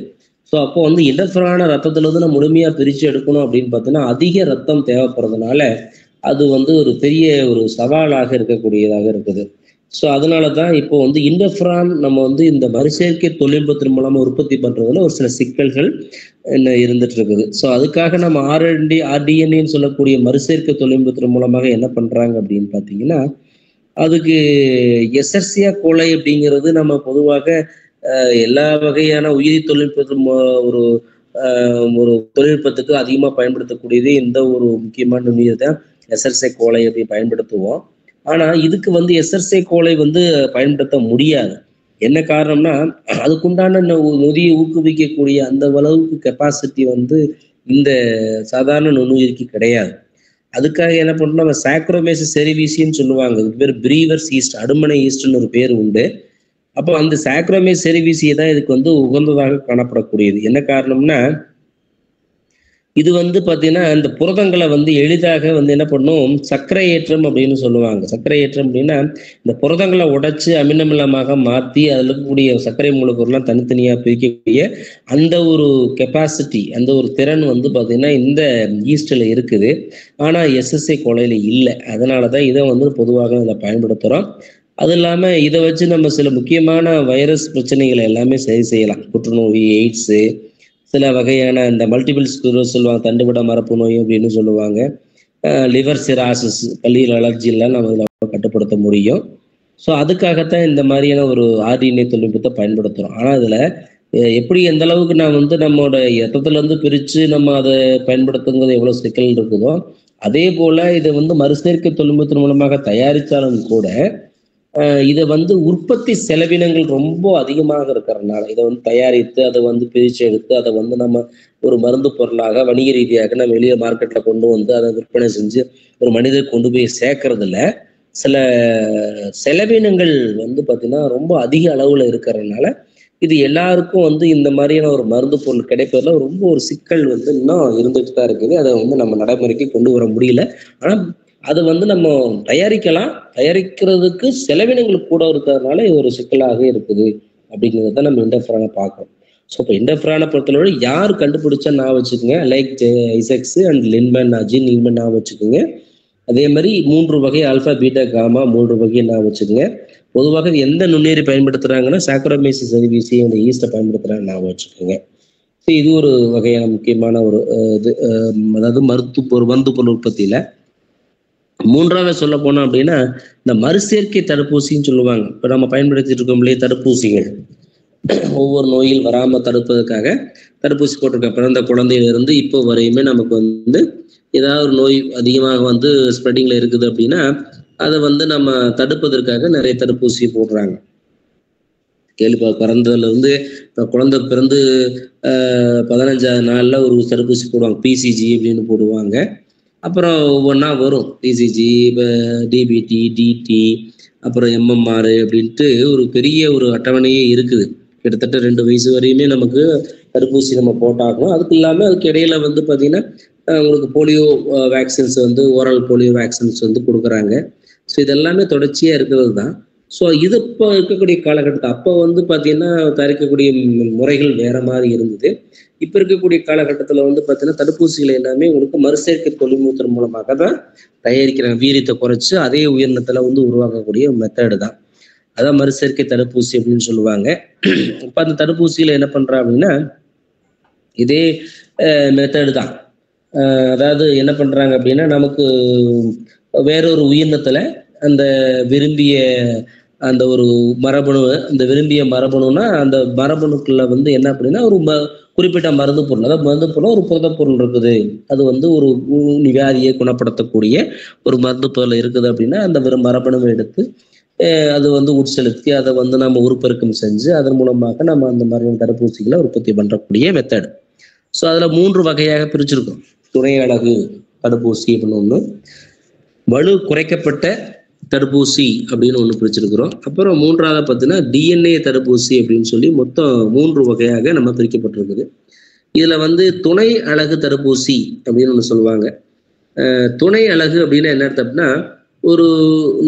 ஸோ அப்போ வந்து இன்டர்ஃபெரான ரத்தத்துல இருந்து நம்ம முழுமையா பிரிச்சு எடுக்கணும் அப்படின்னு பார்த்தீங்கன்னா அதிக ரத்தம் தேவைப்படுறதுனால அது வந்து ஒரு பெரிய ஒரு சவாலாக இருக்கக்கூடியதாக இருக்குது. ஸோ அதனால தான் இப்போ வந்து இன்டர்ஃபெரான் நம்ம வந்து இந்த மறுசேர்க்கை தொழில்நுட்பத்தின் மூலமா உற்பத்தி பண்றதுல ஒரு சில சிக்கல்கள் இருந்துட்டு இருக்குது. ஸோ அதுக்காக நம்ம ஆர்டிஎன்ஏன்னு சொல்லக்கூடிய மறுசேர்க்கை தொழில்நுட்பத்தின் மூலமாக என்ன பண்றாங்க அப்படின்னு பார்த்தீங்கன்னா, அதுக்கு எசர்சியா கோலை அப்படிங்கிறது நம்ம பொதுவாக எல்லா வகையான உயிரி தொழில்நுட்பத்தின் ஒரு தொழில்நுட்பத்துக்கு அதிகமாக பயன்படுத்தக்கூடியது இந்த ஒரு முக்கியமான நுண்ணுயிர் தான் எசர்சியா கோலை அப்படி பயன்படுத்துவோம். ஆனா இதுக்கு வந்து எசர்சியா கோலை வந்து பயன்படுத்த முடியாது. என்ன காரணம்னா அதுக்குண்டான நொதியை ஊக்குவிக்கக்கூடிய அந்த அளவுக்கு கெப்பாசிட்டி வந்து இந்த சாதாரண நுண்ணுயிருக்கு கிடையாது. அதுக்காக என்ன பண்ணோம், நம்ம சாக்ரோமைசஸ் செரிவிசின்னு சொல்லுவாங்க, இதுக்கு பேர் பிரீவர்ஸ் ஈஸ்ட், அடுமனை ஈஸ்ட்னு ஒரு பேர் உண்டு. அப்போ அந்த சாக்ரோமைசஸ் செரிவிசியை தான் இதுக்கு வந்து உகந்ததாக காணப்படக்கூடியது. என்ன காரணம்னா இது வந்து பார்த்தீங்கன்னா இந்த புரதங்களை வந்து எளிதாக வந்து என்ன பண்ணும், சர்க்கரை ஏற்றம் அப்படின்னு சொல்லுவாங்க. சர்க்கரை ஏற்றம் அப்படின்னா இந்த புரதங்களை உடைச்சு அமினமிலமாக மாற்றி அதில் இருக்கக்கூடிய சர்க்கரை மூலக்கூறுலாம் தனித்தனியாக பிரிக்கக்கூடிய அந்த ஒரு கெப்பாசிட்டி, அந்த ஒரு திறன் வந்து பார்த்தீங்கன்னா இந்த ஈஸ்டில் இருக்குது. ஆனால் எஸ்எஸ்ஏ கொலையில் இல்லை. அதனால தான் இதை வந்து பொதுவாக இதை பயன்படுத்துகிறோம். அது இல்லாமல் இதை வச்சு நம்ம சில முக்கியமான வைரஸ் பிரச்சனைகளை எல்லாமே சரி செய்யலாம். புற்றுநோய், எய்ட்ஸு, சில வகையான இந்த மல்டிபிள் ஸ்க்ளரோசிஸ் சொல்லுவாங்க, தண்டுவட மரப்பு நோய் அப்படின்னு சொல்லுவாங்க, லிவர் சிராசிஸ், கல்லீரல் அலர்ஜிலாம் நம்ம இதில் கட்டுப்படுத்த முடியும். ஸோ அதுக்காகத்தான் இந்த மாதிரியான ஒரு ஆர்டிஎன்ஏ தொழில்நுட்பத்தை பயன்படுத்துகிறோம். ஆனால் இதில் எப்படி எந்த அளவுக்கு நான் வந்து நம்மளோட இரத்தத்துலேருந்து பிரித்து நம்ம அதை பயன்படுத்துங்கிறது எவ்வளோ சிக்கல் இருக்குதோ, அதே போல் இதை வந்து மறுசேர்க்கை தொழில்நுட்பத்தின் மூலமாக தயாரித்தாலும் கூட இதை வந்து உற்பத்தி செலவினங்கள் ரொம்ப அதிகமாக இருக்கிறதுனால இதை வந்து தயாரித்து அதை வந்து பிரித்து எடுத்து அதை வந்து நம்ம ஒரு மருந்து பொருளாக வணிக ரீதியாக நம்ம வெளியே மார்க்கெட்டில் கொண்டு வந்து அதை விற்பனை செஞ்சு ஒரு மனிதர் கொண்டு போய் சேர்க்கறதுல சில செலவினங்கள் வந்து பார்த்தீங்கன்னா ரொம்ப அதிக அளவில் இருக்கிறதுனால இது எல்லாருக்கும் வந்து இந்த மாதிரியான ஒரு மருந்து பொருள் கிடைப்பதில் ரொம்ப ஒரு சிக்கல் வந்து இன்னும் இருந்துட்டு தான் இருக்குது. அதை வந்து நம்ம நடைமுறைக்கு கொண்டு வர முடியல. ஆனால் அது வந்து நம்ம தயாரிக்கலாம், தயாரிக்கிறதுக்கு செலவினங்கள் கூட இருக்கிறதுனால இது ஒரு சிக்கலாக இருக்குது அப்படிங்கிறத நம்ம இண்டர்ஃபெரானை பார்க்கணும். ஸோ இப்போ இண்டர்ஃபெரானை பொறுத்தளவு யார் கண்டுபிடிச்சா நான் வச்சுக்கோங்க, லைக் ஐசக்ஸ் அண்ட் லின்மேன் ஜீன் லின்மேன் நான் வச்சுக்கோங்க. அதே மாதிரி 3 வகை ஆல்ஃபா பீட்டா காமா 3 வகையை நான் வச்சுக்கோங்க. பொதுவாக எந்த நுண்ணுயிரி பயன்படுத்துறாங்கன்னா சாக்கரோமைசிஸ் செரிவிசி அந்த ஈஸ்ட்டை பயன்படுத்துறாங்க நான் வச்சுக்கோங்க. ஸோ இது ஒரு வகையான முக்கியமான ஒரு இது, அதாவது மருந்து பொருள் உற்பத்தியில. மூன்றாவது சொல்ல போனோம் அப்படின்னா இந்த மறுசேர்க்கை தடுப்பூசின்னு சொல்லுவாங்க. இப்போ நம்ம பயன்படுத்திட்டு இருக்கோம் இல்லையா தடுப்பூசிகள், ஒவ்வொரு நோயில் வராமல் தடுப்பதற்காக தடுப்பூசி போட்டிருக்க பிறந்த குழந்தையிலிருந்து இப்போ வரையுமே நமக்கு வந்து ஏதாவது ஒரு நோய் அதிகமாக வந்து ஸ்ப்ரெட்டிங்ல இருக்குது அப்படின்னா அதை வந்து நம்ம தடுப்பதற்காக நிறைய தடுப்பூசி போடுறாங்க. பிறந்ததுல இருந்து இப்போ குழந்தை பிறந்து 15ஆவது நாளில் ஒரு தடுப்பூசி போடுவாங்க, பிசிஜி அப்படின்னு போடுவாங்க. அப்புறம் ஒவ்வொன்றா வரும், டிசிஜி, டிபிடி, டிடி, அப்புறம் எம்எம்ஆர் அப்படின்ட்டு ஒரு பெரிய ஒரு அட்டவணையே இருக்குது. கிட்டத்தட்ட 2 வயசு வரையுமே நமக்கு தடுப்பூசி நம்ம போட்டாகணும். அதுக்கு இல்லாமல் அதுக்கு இடையில வந்து பார்த்தீங்கன்னா உங்களுக்கு போலியோ வேக்சின்ஸ் வந்து ஓரல் போலியோ வேக்சின்ஸ் வந்து கொடுக்குறாங்க. ஸோ இதெல்லாமே தொடர்ச்சியாக இருக்கிறது தான். ஸோ இது இப்போ இருக்கக்கூடிய காலகட்டத்தில் அப்போ வந்து பார்த்தீங்கன்னா தயாரிக்கக்கூடிய முறைகள் வேற மாதிரி இருந்தது. இப்போ இருக்கக்கூடிய காலகட்டத்தில் வந்து பார்த்தீங்கன்னா தடுப்பூசிகள் எல்லாமே உங்களுக்கு மறுசேர்க்கை தொழில்நுட்பத்தின் மூலமாக தான் தயாரிக்கிறாங்க. வீரியத்தை குறைச்சி அதே உயிரினத்தில் வந்து உருவாக்கக்கூடிய மெத்தடு தான், அதான் மறுசேர்க்கை தடுப்பூசி அப்படின்னு சொல்லுவாங்க. இப்போ அந்த தடுப்பூசியில் என்ன பண்ணுறா அப்படின்னா இதே மெத்தடு தான். அதாவது என்ன பண்ணுறாங்க அப்படின்னா நமக்கு வேறொரு உயிரினத்தில் அந்த விரும்பிய அந்த ஒரு மரபணு, அந்த விரும்பிய மரபணுன்னா அந்த மரபணுக்குள்ள வந்து என்ன அப்படின்னா ஒரு குறிப்பிட்ட மருந்து பொருள், அதாவது மருந்து பொருள் ஒரு புரத பொருள் இருக்குது, அது வந்து ஒரு வியாதியை குணப்படுத்தக்கூடிய ஒரு மருந்து பொருள் இருக்குது அப்படின்னா அந்த மரபணுவை எடுத்து அது வந்து உட்செலுத்தி அதை வந்து நம்ம உருப்பெருக்கம் செஞ்சு அதன் மூலமாக நம்ம அந்த மருந்து தடுப்பூசிகளை உற்பத்தி பண்ணக்கூடிய மெத்தடு. ஸோ அதில் 3 வகையாக பிரிச்சிருக்கோம். துணை அலகு தடுப்பூசி அப்படின்னு ஒன்று, வலு குறைக்கப்பட்ட தடுப்பூசி அப்படின்னு ஒன்று பிரிச்சிருக்கிறோம். அப்புறம் 3ஆவது பார்த்தீங்கன்னா டிஎன்ஏ தடுப்பூசி அப்படின்னு சொல்லி மொத்தம் 3 வகையாக நம்ம பிரிக்கப்பட்டிருக்குது. இதில் வந்து துணை அலகு தடுப்பூசி அப்படின்னு ஒன்று சொல்லுவாங்க. துணை அலகு அப்படின்னா என்ன அர்த்தம்னா ஒரு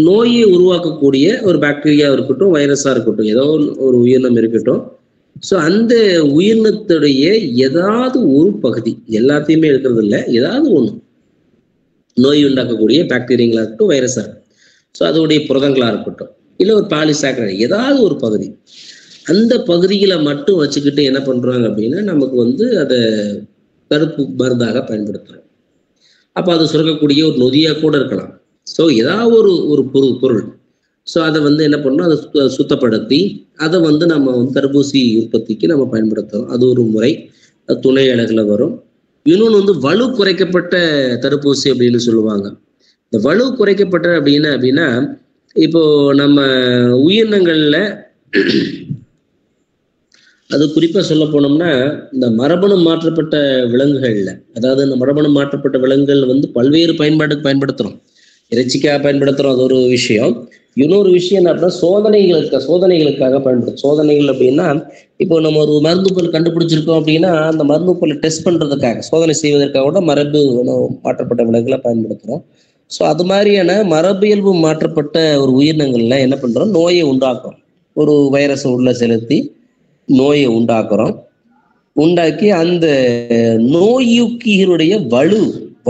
நோயை உருவாக்கக்கூடிய ஒரு பாக்டீரியா இருக்கட்டும், வைரஸாக இருக்கட்டும், ஏதோ ஒரு உயிரினம் இருக்கட்டும், ஸோ அந்த உயிரினத்துடைய ஏதாவது ஒரு பகுதி, எல்லாத்தையுமே இருக்கிறது இல்லை, ஏதாவது ஒன்று நோய் உண்டாக்கக்கூடிய பாக்டீரியாங்களாக இருக்கட்டும், வைரஸாக இருக்கட்டும், ஸோ அதோடைய புரதங்களாக இருக்கட்டும், இல்லை ஒரு பாலிசாக்கரைடு, ஏதாவது ஒரு பகுதி, அந்த பகுதிகளை மட்டும் வச்சுக்கிட்டு என்ன பண்ணுறாங்க அப்படின்னா நமக்கு வந்து அதை தடுப்பு மருந்தாக பயன்படுத்துகிறோம். அப்போ அது சுரக்கக்கூடிய ஒரு நொதியாக கூட இருக்கலாம். ஸோ ஏதாவது ஒரு பொருள், ஸோ அதை வந்து என்ன பண்ணணும், அதை சுத்தப்படுத்தி அதை வந்து நம்ம வந்து தடுப்பூசி உற்பத்திக்கு நம்ம பயன்படுத்துகிறோம். அது ஒரு முறை, அது துணை அலகுல வரும். இன்னொன்று வந்து வலு குறைக்கப்பட்ட தடுப்பூசி அப்படின்னு சொல்லுவாங்க. இந்த வலு குறைக்கப்பட்ட அப்படின்னா இப்போ நம்ம உயிரினங்கள்ல அது குறிப்பாக சொல்ல போனோம்னா இந்த மரபணு மாற்றப்பட்ட விலங்குகள்ல, அதாவது இந்த மரபணு மாற்றப்பட்ட விலங்குகள் வந்து பல்வேறு பயன்பாட்டுக்கு பயன்படுத்துகிறோம். இறைச்சிக்காக பயன்படுத்துறோம், அது ஒரு விஷயம். இன்னொரு விஷயம் என்ன அப்படின்னா சோதனைகளுக்காக பயன்படுத்தும். சோதனைகள் அப்படின்னா இப்போ நம்ம ஒரு மருந்து பொருள் கண்டுபிடிச்சிருக்கோம் அப்படின்னா அந்த மருந்து பொருளை டெஸ்ட் பண்றதுக்காக சோதனை செய்வதற்காக கூட மரபு மாற்றப்பட்ட விலங்குகளை பயன்படுத்துறோம். ஸோ அது மாதிரியான மரபியல்பு மாற்றப்பட்ட ஒரு உயிரினங்கள்ல என்ன பண்றோம், நோயை உண்டாக்குறோம். ஒரு வைரஸ் உள்ள செலுத்தி நோயை உண்டாக்கி அந்த நோயுக்கிகளுடைய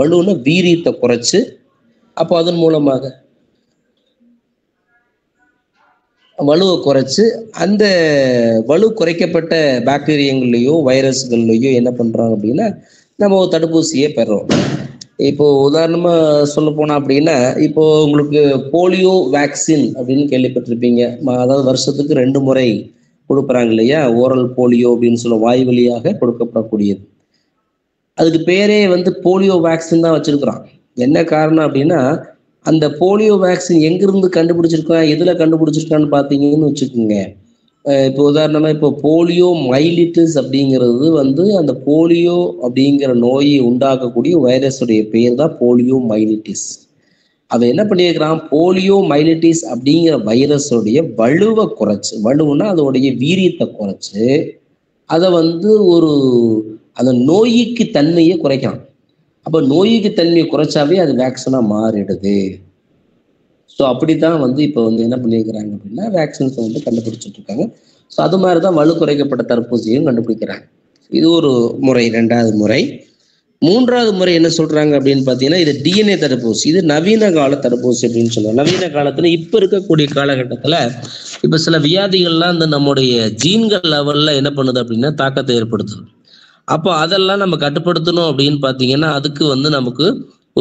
வலுன்னு வீரியத்தை குறைச்சு அப்போ அதன் மூலமாக வலுவை குறைச்சு அந்த வலு குறைக்கப்பட்ட பாக்டீரியங்கள்லையோ வைரஸ்கள்லையோ என்ன பண்றோம் அப்படின்னா நம்ம ஒரு தடுப்பூசியை பெறோம். இப்போ உதாரணமா சொல்ல போனா அப்படின்னா இப்போ உங்களுக்கு போலியோ வேக்சின் அப்படின்னு கேள்விப்பட்டிருப்பீங்க. அதாவது வருஷத்துக்கு 2 முறை கொடுக்குறாங்க இல்லையா, ஓரல் போலியோ அப்படின்னு சொல்ல வாய் வழியாக கொடுக்கப்படக்கூடியது. அதுக்கு பேரே போலியோ வேக்சின் தான் வச்சிருக்கிறான். என்ன காரணம் அப்படின்னா அந்த போலியோ வேக்சின் எங்கிருந்து கண்டுபிடிச்சிருக்கான், எதுல கண்டுபிடிச்சிருக்கான்னு பார்த்தீங்கன்னு வச்சுக்கோங்க. இப்போ உதாரணமா இப்போ போலியோ மைலிட்டிஸ் அப்படிங்கிறது அந்த போலியோ அப்படிங்கிற நோயை உண்டாக்கக்கூடிய வைரஸுடைய பேர் தான் போலியோ மைலிட்டிஸ். அவன் என்ன பண்ணியிருக்கிறான், போலியோ மைலிட்டிஸ் அப்படிங்கிற வைரஸுடைய வலுவை குறைச்சு, வலுன்னா அதோடைய வீரியத்தை குறைச்சு அதை அந்த நோய்க்கு தன்மையை குறைக்கலாம். அப்போ நோய்க்கு தன்மையை குறைச்சாவே அது வேக்சினா மாறிடுது. ஸோ அப்படித்தான் இப்போ என்ன பண்ணியிருக்கிறாங்க அப்படின்னா வேக்சின்ஸ் கண்டுபிடிச்சிட்டு இருக்காங்க. ஸோ அது மாதிரி தான் வலு குறைக்கப்பட்ட தடுப்பூசியும் கண்டுபிடிக்கிறாங்க. இது ஒரு முறை. 2வது முறை. 3வது முறை என்ன சொல்றாங்க அப்படின்னு பார்த்தீங்கன்னா இது டிஎன்ஏ தடுப்பூசி. இது நவீன கால தடுப்பூசி அப்படின்னு சொல்லுவாங்க. நவீன காலத்துல இப்போ இருக்கக்கூடிய காலகட்டத்தில் இப்போ சில வியாதிகள்லாம் நம்முடைய ஜீன்கள் லெவல்ல என்ன பண்ணுது அப்படின்னா தாக்கத்தை ஏற்படுத்துது. அப்போ அதெல்லாம் நம்ம கட்டுப்படுத்தணும் அப்படின்னு பார்த்தீங்கன்னா அதுக்கு நமக்கு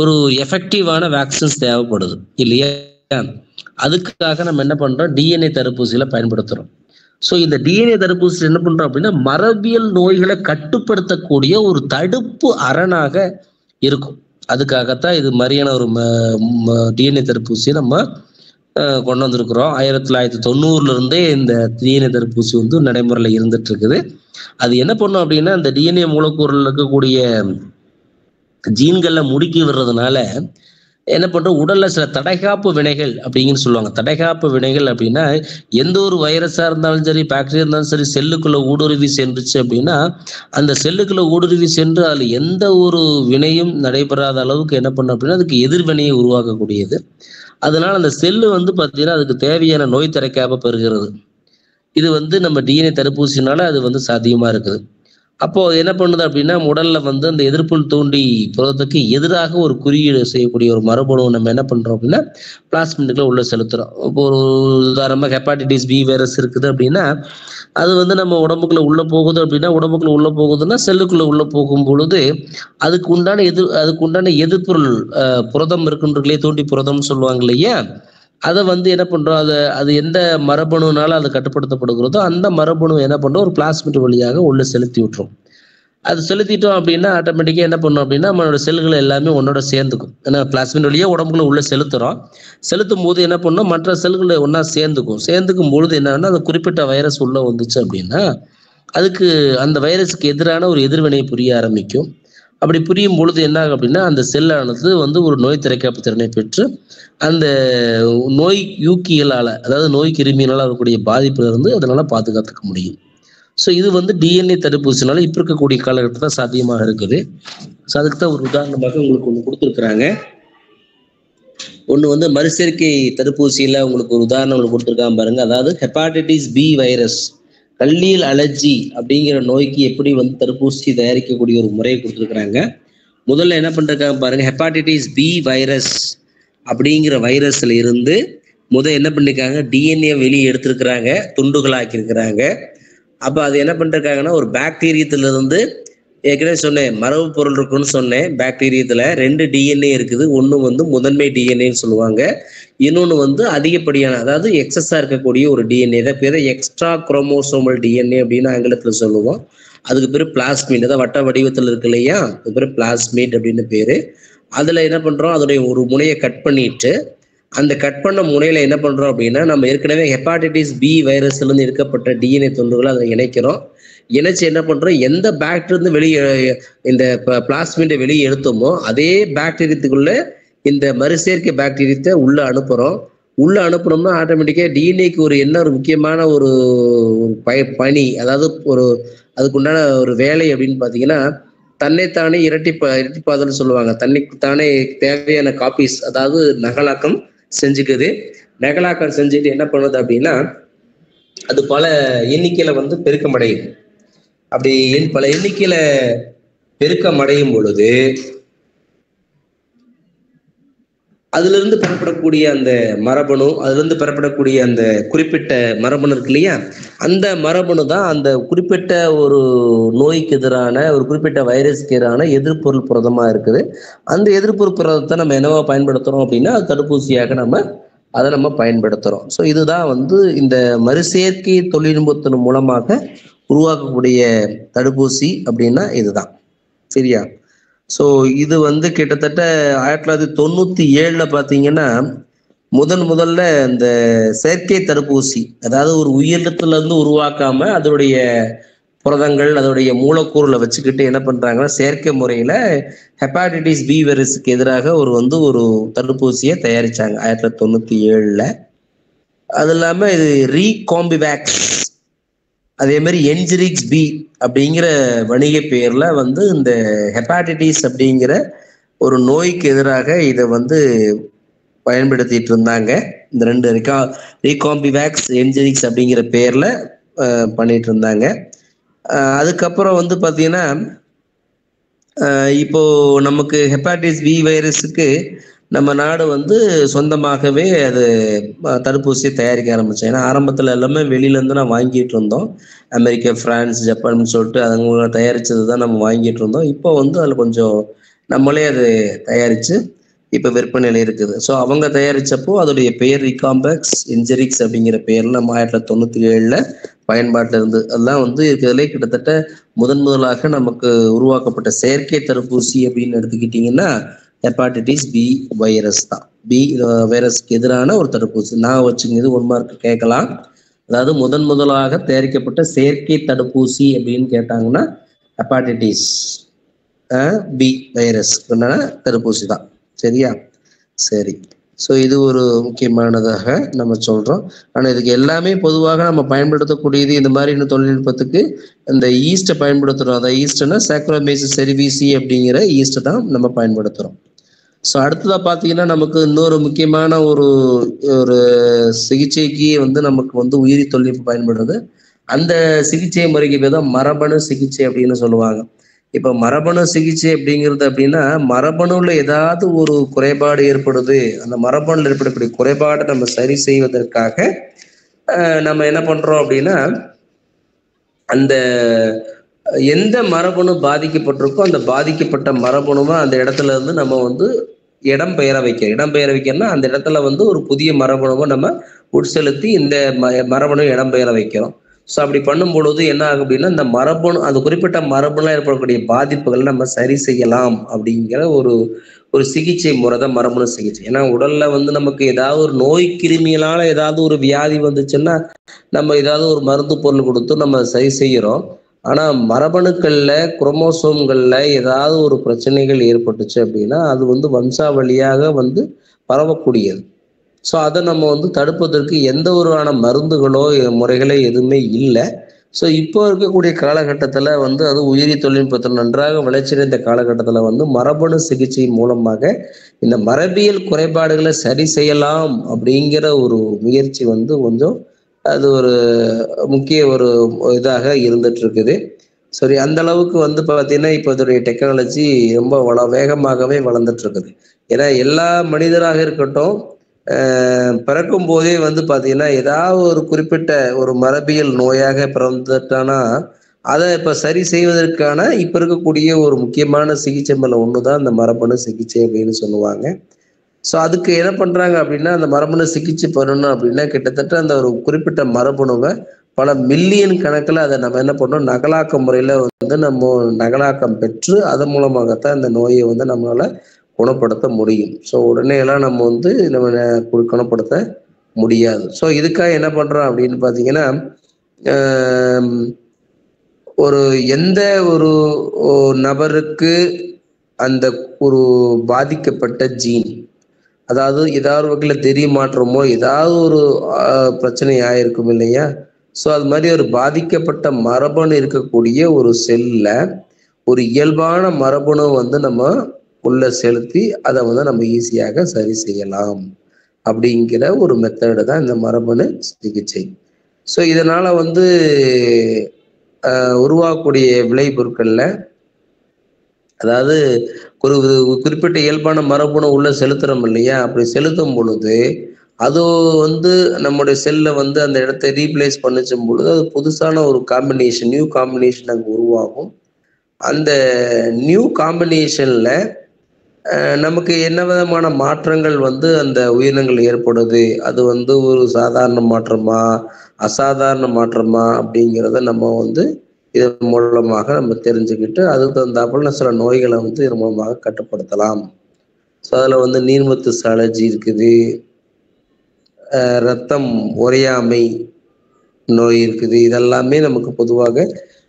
ஒரு எஃபெக்டிவான வேக்சின்ஸ் தேவைப்படுது இல்லையா. அதுக்காக நம்ம என்ன பண்றோம், டிஎன்ஏ தடுப்பூசியில பயன்படுத்துறோம். ஸோ இந்த டிஎன்ஏ தடுப்பூசி என்ன பண்றோம் அப்படின்னா மரபியல் நோய்களை கட்டுப்படுத்தக்கூடிய ஒரு தடுப்பு அரணாக இருக்கும். அதுக்காகத்தான் இது மாதிரியான ஒரு டிஎன்ஏ தடுப்பூசியை நம்ம கொண்டு வந்திருக்கிறோம். 1990 இருந்தே இந்த டிஎன்ஏ தடுப்பூசி நடைமுறையில் இருந்துட்டு இருக்குது. அது என்ன பண்ணும் அப்படின்னா இந்த டிஎன்ஏ மூலக்கூறில் இருக்கக்கூடிய ஜீன்களை முடுக்கி விடுறதுனால என்ன பண்றோம், உடல்ல சில தடைகாப்பு வினைகள் அப்படின்னு சொல்லுவாங்க. தடைகாப்பு வினைகள் அப்படின்னா எந்த ஒரு வைரஸா இருந்தாலும் சரி, பாக்டீரியா இருந்தாலும் சரி, செல்லுக்குள்ள ஊடுருவி சென்றுச்சு அப்படின்னா அந்த செல்லுக்குள்ள ஊடுருவி சென்று அதுல எந்த ஒரு வினையும் நடைபெறாத அளவுக்கு என்ன பண்ணும் அப்படின்னா அதுக்கு எதிர்வினையை உருவாக்கக்கூடியது. அதனால அந்த செல்லு பார்த்தீங்கன்னா அதுக்கு தேவையான நோய் தடைக்காப்ப பெறுகிறது. இது நம்ம டிஎன்ஏ தடுப்பூசினால அது சாத்தியமா இருக்குது. அப்போ என்ன பண்ணுது அப்படின்னா உடல்ல அந்த எதிர்ப்புள் தூண்டி புரதத்துக்கு எதிராக ஒரு குறியீடு செய்யக்கூடிய ஒரு மரபணு நம்ம என்ன பண்றோம் அப்படின்னா பிளாஸ்மிடுக்குள்ள உள்ள செலுத்துறோம். இப்போ ஒரு உதாரணமா ஹெப்பாட்டிட்டிஸ் பி வைரஸ் இருக்குது அப்படின்னா அது நம்ம உடம்புக்குள்ள உள்ள போகுது அப்படின்னா உடம்புக்குள்ள உள்ள போகுதுன்னா செல்லுக்குள்ள உள்ள போகும் பொழுது அதுக்கு உண்டான எதிர்ப்பொருள் புரதம் இருக்குன்றதுலேயே தூண்டி புரதம்னு சொல்லுவாங்க இல்லையா. அதை என்ன பண்றோம், அது எந்த மரபணுனால அது கட்டுப்படுத்தப்படுகிறதோ அந்த மரபணு என்ன பண்றோம் ஒரு பிளாஸ்மிட் வழியாக உள்ள செலுத்தி விட்டுரும். அது செலுத்திட்டோம் அப்படின்னா ஆட்டோமேட்டிக்கா என்ன பண்ணும் அப்படின்னா நம்மளோட செல்கள் எல்லாமே ஒன்னோட சேர்ந்துக்கும். ஏன்னா பிளாஸ்மிட் வழியா உடம்புக்குள்ள உள்ள செலுத்தும் போது என்ன பண்ணும் மற்ற செல்களை ஒன்னா சேர்ந்துக்கும் பொழுது என்னன்னா அந்த குறிப்பிட்ட வைரஸ் உள்ள வந்துச்சு அப்படின்னா அதுக்கு அந்த வைரஸுக்கு எதிரான ஒரு எதிர்வினை புரிய ஆரம்பிக்கும். அப்படி புரியும் பொழுது என்ன ஆகும் அப்படின்னா அந்த செல்லானது ஒரு நோய் திரைக்காப்பு திறனை பெற்று அந்த நோய் யூக்கிகளால அதாவது நோய் கிருமியினால வரக்கூடிய பாதிப்புல இருந்து அதனால பாதுகாத்துக்க முடியும். ஸோ இது டிஎன்ஏ தடுப்பூசினால இப்ப இருக்கக்கூடிய காலகட்டத்தில் சாத்தியமாக இருக்குது. ஸோ அதுக்கு தான் ஒரு உதாரணமாக உங்களுக்கு ஒன்று கொடுத்துருக்குறாங்க. ஒன்று மறுசேர்க்கை தடுப்பூசியில உங்களுக்கு ஒரு உதாரணம் உங்களுக்கு கொடுத்துருக்காங்க பாருங்க. அதாவது ஹெப்பாட்டிட்டிஸ் பி வைரஸ் கல்லீரல் அலர்ஜி அப்படிங்கிற நோய்க்கு எப்படி தடுப்பூசி தயாரிக்கக்கூடிய ஒரு முறையை கொடுத்துருக்குறாங்க. முதல்ல என்ன பண்றாங்க பாருங்க, ஹெப்பாட்டிட்டிஸ் பி வைரஸ் அப்படிங்கிற வைரஸ்ல இருந்து என்ன பண்ணிருக்காங்க டிஎன்ஏ வெளியே எடுத்திருக்கிறாங்க, துண்டுகளாக்கியிருக்கிறாங்க. அப்ப அது என்ன பண்றாங்கன்னா ஒரு பாக்டீரியத்துல இருந்து ஏற்கனவே சொன்னேன் மரபு பொருள் இருக்குன்னு சொன்னேன். பாக்டீரியத்துல 2 டிஎன்ஏ இருக்குது. ஒன்று முதன்மை டிஎன்ஏன்னு சொல்லுவாங்க, இன்னொன்று அதிகப்படியான அதாவது எக்ஸஸா இருக்கக்கூடிய ஒரு டிஎன்ஏ தான் பேர் எக்ஸ்ட்ரா குரோமோசோமல் டிஎன்ஏ அப்படின்னு ஆங்கிலத்துல சொல்லுவோம். அதுக்கு பேர் பிளாஸ்மிட், அதாவது வட்ட வடிவத்தில் இருக்கு இல்லையா, அது பேர் பிளாஸ்மிட் அப்படின்னு பேரு. அதுல என்ன பண்றோம், அதோடைய ஒரு முனையை கட் பண்ணிட்டு அந்த கட் பண்ண முனையில என்ன பண்றோம் அப்படின்னா நம்ம ஏற்கனவே ஹெப்பாட்டிட்டிஸ் பி வைரஸ்ல இருந்து எடுக்கப்பட்ட டிஎன்ஏ துண்டுகளை அதை இணைக்கிறோம். இணைச்சு என்ன பண்றோம், எந்த பாக்டீரியா இருந்து வெளியே இந்த பிளாஸ்மிட்டை வெளியே எடுத்தோமோ அதே பாக்டீரியத்துக்குள்ள இந்த மறுசேர்க்கை பாக்டீரியத்தை உள்ள அனுப்புனோம்னா ஆட்டோமேட்டிக்கா டிஎன்ஏக்கு ஒரு என்ன ஒரு முக்கியமான ஒரு பணி, அதாவது ஒரு அதுக்குண்டான ஒரு வேலை அப்படின்னு பாத்தீங்கன்னா, தன்னைத்தானே இரட்டிப்பாதல்னு சொல்லுவாங்க. தன்னைத்தானே தேவையான காப்பீஸ், அதாவது நகலாக்கம் செஞ்சுக்குது. நகலாக்கம் செஞ்சுட்டு என்ன பண்ணுது அப்படின்னா, அது பல எண்ணிக்கையில வந்து பெருக்கமடையுது. அப்படி பல எண்ணிக்கையில பெருக்கமடையும் பொழுது அதுல இருந்து பெறப்படக்கூடிய அந்த மரபணு, அதுல இருந்து பெறப்படக்கூடிய அந்த குறிப்பிட்ட மரபணு இருக்கு இல்லையா, அந்த மரபணு தான் அந்த குறிப்பிட்ட ஒரு நோய்க்கு எதிரான, ஒரு குறிப்பிட்ட வைரஸ்க்கு எதிரான எதிர்ப்பொருள் புரதமா இருக்குது. அந்த எதிர்ப்பொருள் புரதத்தை நம்ம என்னவா பயன்படுத்துறோம் அப்படின்னா, தடுப்பூசியாக அதை நம்ம பயன்படுத்துறோம். ஸோ இதுதான் வந்து இந்த மறுசேர்க்கை தொழில்நுட்பத்தின் மூலமாக உருவாக்கக்கூடிய தடுப்பூசி அப்படின்னா இதுதான். சரியா? ஸோ இது வந்து கிட்டத்தட்ட 1997 பாத்தீங்கன்னா முதல்ல இந்த செயற்கை தடுப்பூசி, அதாவது ஒரு உயிரினத்துல இருந்து உருவாக்காம அதோடைய புரதங்கள், அதோடைய மூலக்கூறுல வச்சுக்கிட்டு என்ன பண்றாங்கன்னா, செயற்கை முறையில ஹெப்பாட்டிட்டிஸ் பி வைரஸுக்கு எதிராக ஒரு தடுப்பூசியை தயாரிச்சாங்க 1997. அது இல்லாம இது ரீகாம்பிவேக்ஸ், அதே மாதிரி என்ஜிரிக்ஸ் பி அப்படிங்கிற வணிக பெயர்ல வந்து இந்த ஹெப்பாட்டிட்டிஸ் அப்படிங்கிற ஒரு நோய்க்கு எதிராக இதை வந்து பயன்படுத்திட்டு இருந்தாங்க. இந்த 2 ரீகாம்பிவேக்ஸ், என்ஜிரிக்ஸ் அப்படிங்கிற பெயர்ல பண்ணிட்டு இருந்தாங்க. அதுக்கப்புறம் வந்து பாத்தீங்கன்னா, இப்போ நமக்கு ஹெப்பாட்டிஸ் பி வைரஸுக்கு நம்ம நாடு வந்து சொந்தமாகவே அது தடுப்பூசியை தயாரிக்க ஆரம்பிச்சோம். ஏன்னா ஆரம்பத்துல எல்லாமே வெளியில இருந்து நான் வாங்கிட்டு இருந்தோம். அமெரிக்கா, பிரான்ஸ், ஜப்பான் சொல்லிட்டு அவங்க தயாரிச்சது தான் நம்ம வாங்கிட்டு இருந்தோம். இப்போ வந்து அதுல கொஞ்சம் நம்மளே அது தயாரிச்சு இப்ப விற்பனையில இருக்குது. ஸோ அவங்க தயாரிச்சப்போ அதோடைய பெயர் ரீகாம்பேக்ஸ் என்ஜெரிக்ஸ் அப்படிங்கிற பெயர்ல நம்ம 1997 பயன்பாட்டில் இருந்து. அதெல்லாம் வந்து இருக்கிறதுலே கிட்டத்தட்ட முதலாக நமக்கு உருவாக்கப்பட்ட செயற்கை தடுப்பூசி அப்படின்னு எடுத்துக்கிட்டீங்கன்னா ஹெப்பாட்டிட்டிஸ் பி வைரஸ் தான். பி வைரஸ்க்கு எதிரான ஒரு தடுப்பூசி. நான் வச்சுங்க, 1 மார்க் கேட்கலாம். அதாவது முதலாக தயாரிக்கப்பட்ட செயற்கை தடுப்பூசி அப்படின்னு கேட்டாங்கன்னா ஹெப்பாட்டிட்டிஸ் பி வைரஸ் தடுப்பூசி தான். சரியா? சரி. ஸோ இது ஒரு முக்கியமானதாக நம்ம சொல்றோம். ஆனா இதுக்கு எல்லாமே பொதுவாக நம்ம பயன்படுத்தக்கூடியது இந்த மாதிரி தொழில்நுட்பத்துக்கு இந்த ஈஸ்ட்டை பயன்படுத்துறோம். அதை ஈஸ்ட்னா சாக்ரோமைசிஸ் செரிவிசி அப்படிங்கிற ஈஸ்ட்டை தான் நம்ம பயன்படுத்துறோம். ஸோ அடுத்ததா பார்த்தீங்கன்னா, நமக்கு இன்னொரு முக்கியமான ஒரு சிகிச்சைக்கு வந்து நமக்கு வந்து உயிரி தொழில்நுட்பம் பயன்படுது. அந்த சிகிச்சை முறைக்கு பேர் தான் மரபணு சிகிச்சை அப்படின்னு சொல்லுவாங்க. இப்போ மரபணு சிகிச்சை அப்படிங்கிறது அப்படின்னா, மரபணுல ஏதாவது ஒரு குறைபாடு ஏற்படுது, அந்த மரபணுல ஏற்படக்கூடிய குறைபாடை நம்ம சரி செய்வதற்காக நம்ம என்ன பண்றோம் அப்படின்னா, அந்த எந்த மரபணு பாதிக்கப்பட்டிருக்கோ அந்த பாதிக்கப்பட்ட மரபணுவை அந்த இடத்துல இருந்து நம்ம வந்து இடம்பெயர வைக்கிறோம்னா அந்த இடத்துல வந்து ஒரு புதிய மரபணுவை நம்ம உட்செலுத்தி இந்த மரபணு இடம்பெயர வைக்கிறோம். ஸோ அப்படி பண்ணும் பொழுது என்ன ஆகும் அப்படின்னா, இந்த மரபணு, அந்த குறிப்பிட்ட மரபணுல ஏற்படக்கூடிய பாதிப்புகளை நம்ம சரி செய்யலாம் அப்படிங்கிற ஒரு சிகிச்சை முறை தான் மரபணு சிகிச்சை. ஏன்னா உடல்ல வந்து நமக்கு ஏதாவது ஒரு நோய் கிருமியினால ஏதாவது ஒரு வியாதி வந்துச்சுன்னா நம்ம ஏதாவது ஒரு மருந்து பொருள் கொடுத்து நம்ம சரி செய்யறோம். ஆனா மரபணுக்கள்ல, குரோமோசோம்கள்ல ஏதாவது ஒரு பிரச்சனைகள் ஏற்பட்டுச்சு அப்படின்னா அது வந்து வம்சாவளியாக வந்து பரவக்கூடியது. ஸோ அதை நம்ம வந்து தடுப்பதற்கு எந்த ஒரு மருந்துகளோ முறைகளோ எதுவுமே இல்லை. ஸோ இப்போ இருக்கக்கூடிய காலகட்டத்தில் வந்து அது உயிரி தொழில்நுட்பத்தில் நன்றாக வளர்ச்சியடைந்த காலகட்டத்தில் வந்து மரபணு சிகிச்சை மூலமாக இந்த மரபியல் குறைபாடுகளை சரி செய்யலாம் அப்படிங்கிற ஒரு முயற்சி வந்து கொஞ்சம் அது ஒரு முக்கிய ஒரு இதாக இருந்துட்டு இருக்குது. சரி, அந்த அளவுக்கு வந்து பார்த்தீங்கன்னா இப்போ இதோடைய டெக்னாலஜி ரொம்ப வேகமாகவே வளர்ந்துட்டு இருக்குது. ஏன்னா எல்லா மனிதராக இருக்கட்டும், பிறக்கும் போதே வந்து பார்த்தீங்கன்னா ஏதாவது ஒரு குறிப்பிட்ட ஒரு மரபியல் நோயாக பிறந்துட்டானா அதை இப்போ சரி செய்வதற்கான இப்போ இருக்கக்கூடிய ஒரு முக்கியமான சிகிச்சை மேல ஒன்று தான் இந்த மரபணு சிகிச்சை அப்படின்னு சொல்லுவாங்க. ஸோ அதுக்கு என்ன பண்றாங்க அப்படின்னா, அந்த மரபணு சிகிச்சை பண்ணணும் அப்படின்னா கிட்டத்தட்ட அந்த ஒரு குறிப்பிட்ட மரபணுவை பல மில்லியன் கணக்கில் அதை நம்ம என்ன பண்ணோம், நகலாக்க முறையில வந்து நம்ம நகலாக்கம் பெற்று அதன் மூலமாகத்தான் இந்த நோயை வந்து நம்மளால குணப்படுத்த முடியும். ஸோ உடனே எல்லாம் நம்ம வந்து நம்ம குணப்படுத்த முடியாது. ஸோ இதுக்காக என்ன பண்றோம் அப்படின்னு பார்த்தீங்கன்னா, எந்த ஒரு நபருக்கு அந்த ஒரு பாதிக்கப்பட்ட ஜீன், அதாவது ஏதாவது வகையில் தெரிய மாற்றமோ ஏதாவது ஒரு பிரச்சனை ஆயிருக்கும் இல்லையா? ஸோ அது மாதிரி ஒரு பாதிக்கப்பட்ட மரபணு இருக்கக்கூடிய ஒரு செல்ல ஒரு இயல்பான மரபணு வந்து நம்ம உள்ள செலுத்தி அதை வந்து நம்ம ஈஸியாக சரி செய்யலாம் அப்படிங்கிற ஒரு மெத்தடு தான் இந்த மரபணு சிகிச்சை. ஸோ இதனால வந்து உருவாகக்கூடிய விளைபொருட்கள்ல அதாவது ஒரு குறிப்பிட்ட இயல்பான மரபணு உள்ள செலுத்துறோம் இல்லையா? அப்படி செலுத்தும் பொழுது அது வந்து நம்முடைய செல்ல வந்து அந்த இடத்தை ரீப்ளேஸ் பண்ணிச்சும் பொழுது அது புதுசான ஒரு காம்பினேஷன், நியூ காம்பினேஷன் அங்கே உருவாகும். அந்த நியூ காம்பினேஷன்ல நமக்கு என்ன விதமான மாற்றங்கள் வந்து அந்த உயிரினங்கள் ஏற்படுது, அது வந்து ஒரு சாதாரண மாற்றமா அசாதாரண மாற்றமா அப்படிங்கிறத நம்ம வந்து இதன் மூலமாக நம்ம தெரிஞ்சுக்கிட்டு அதுக்கு தகுந்தாப்புல சில நோய்களை வந்து இதன் மூலமாக கட்டுப்படுத்தலாம். ஸோ அதில் வந்து நீர்மத்து அலர்ஜி இருக்குது, ரத்தம் உறையாமை நோய் இருக்குது. இதெல்லாமே நமக்கு பொதுவாக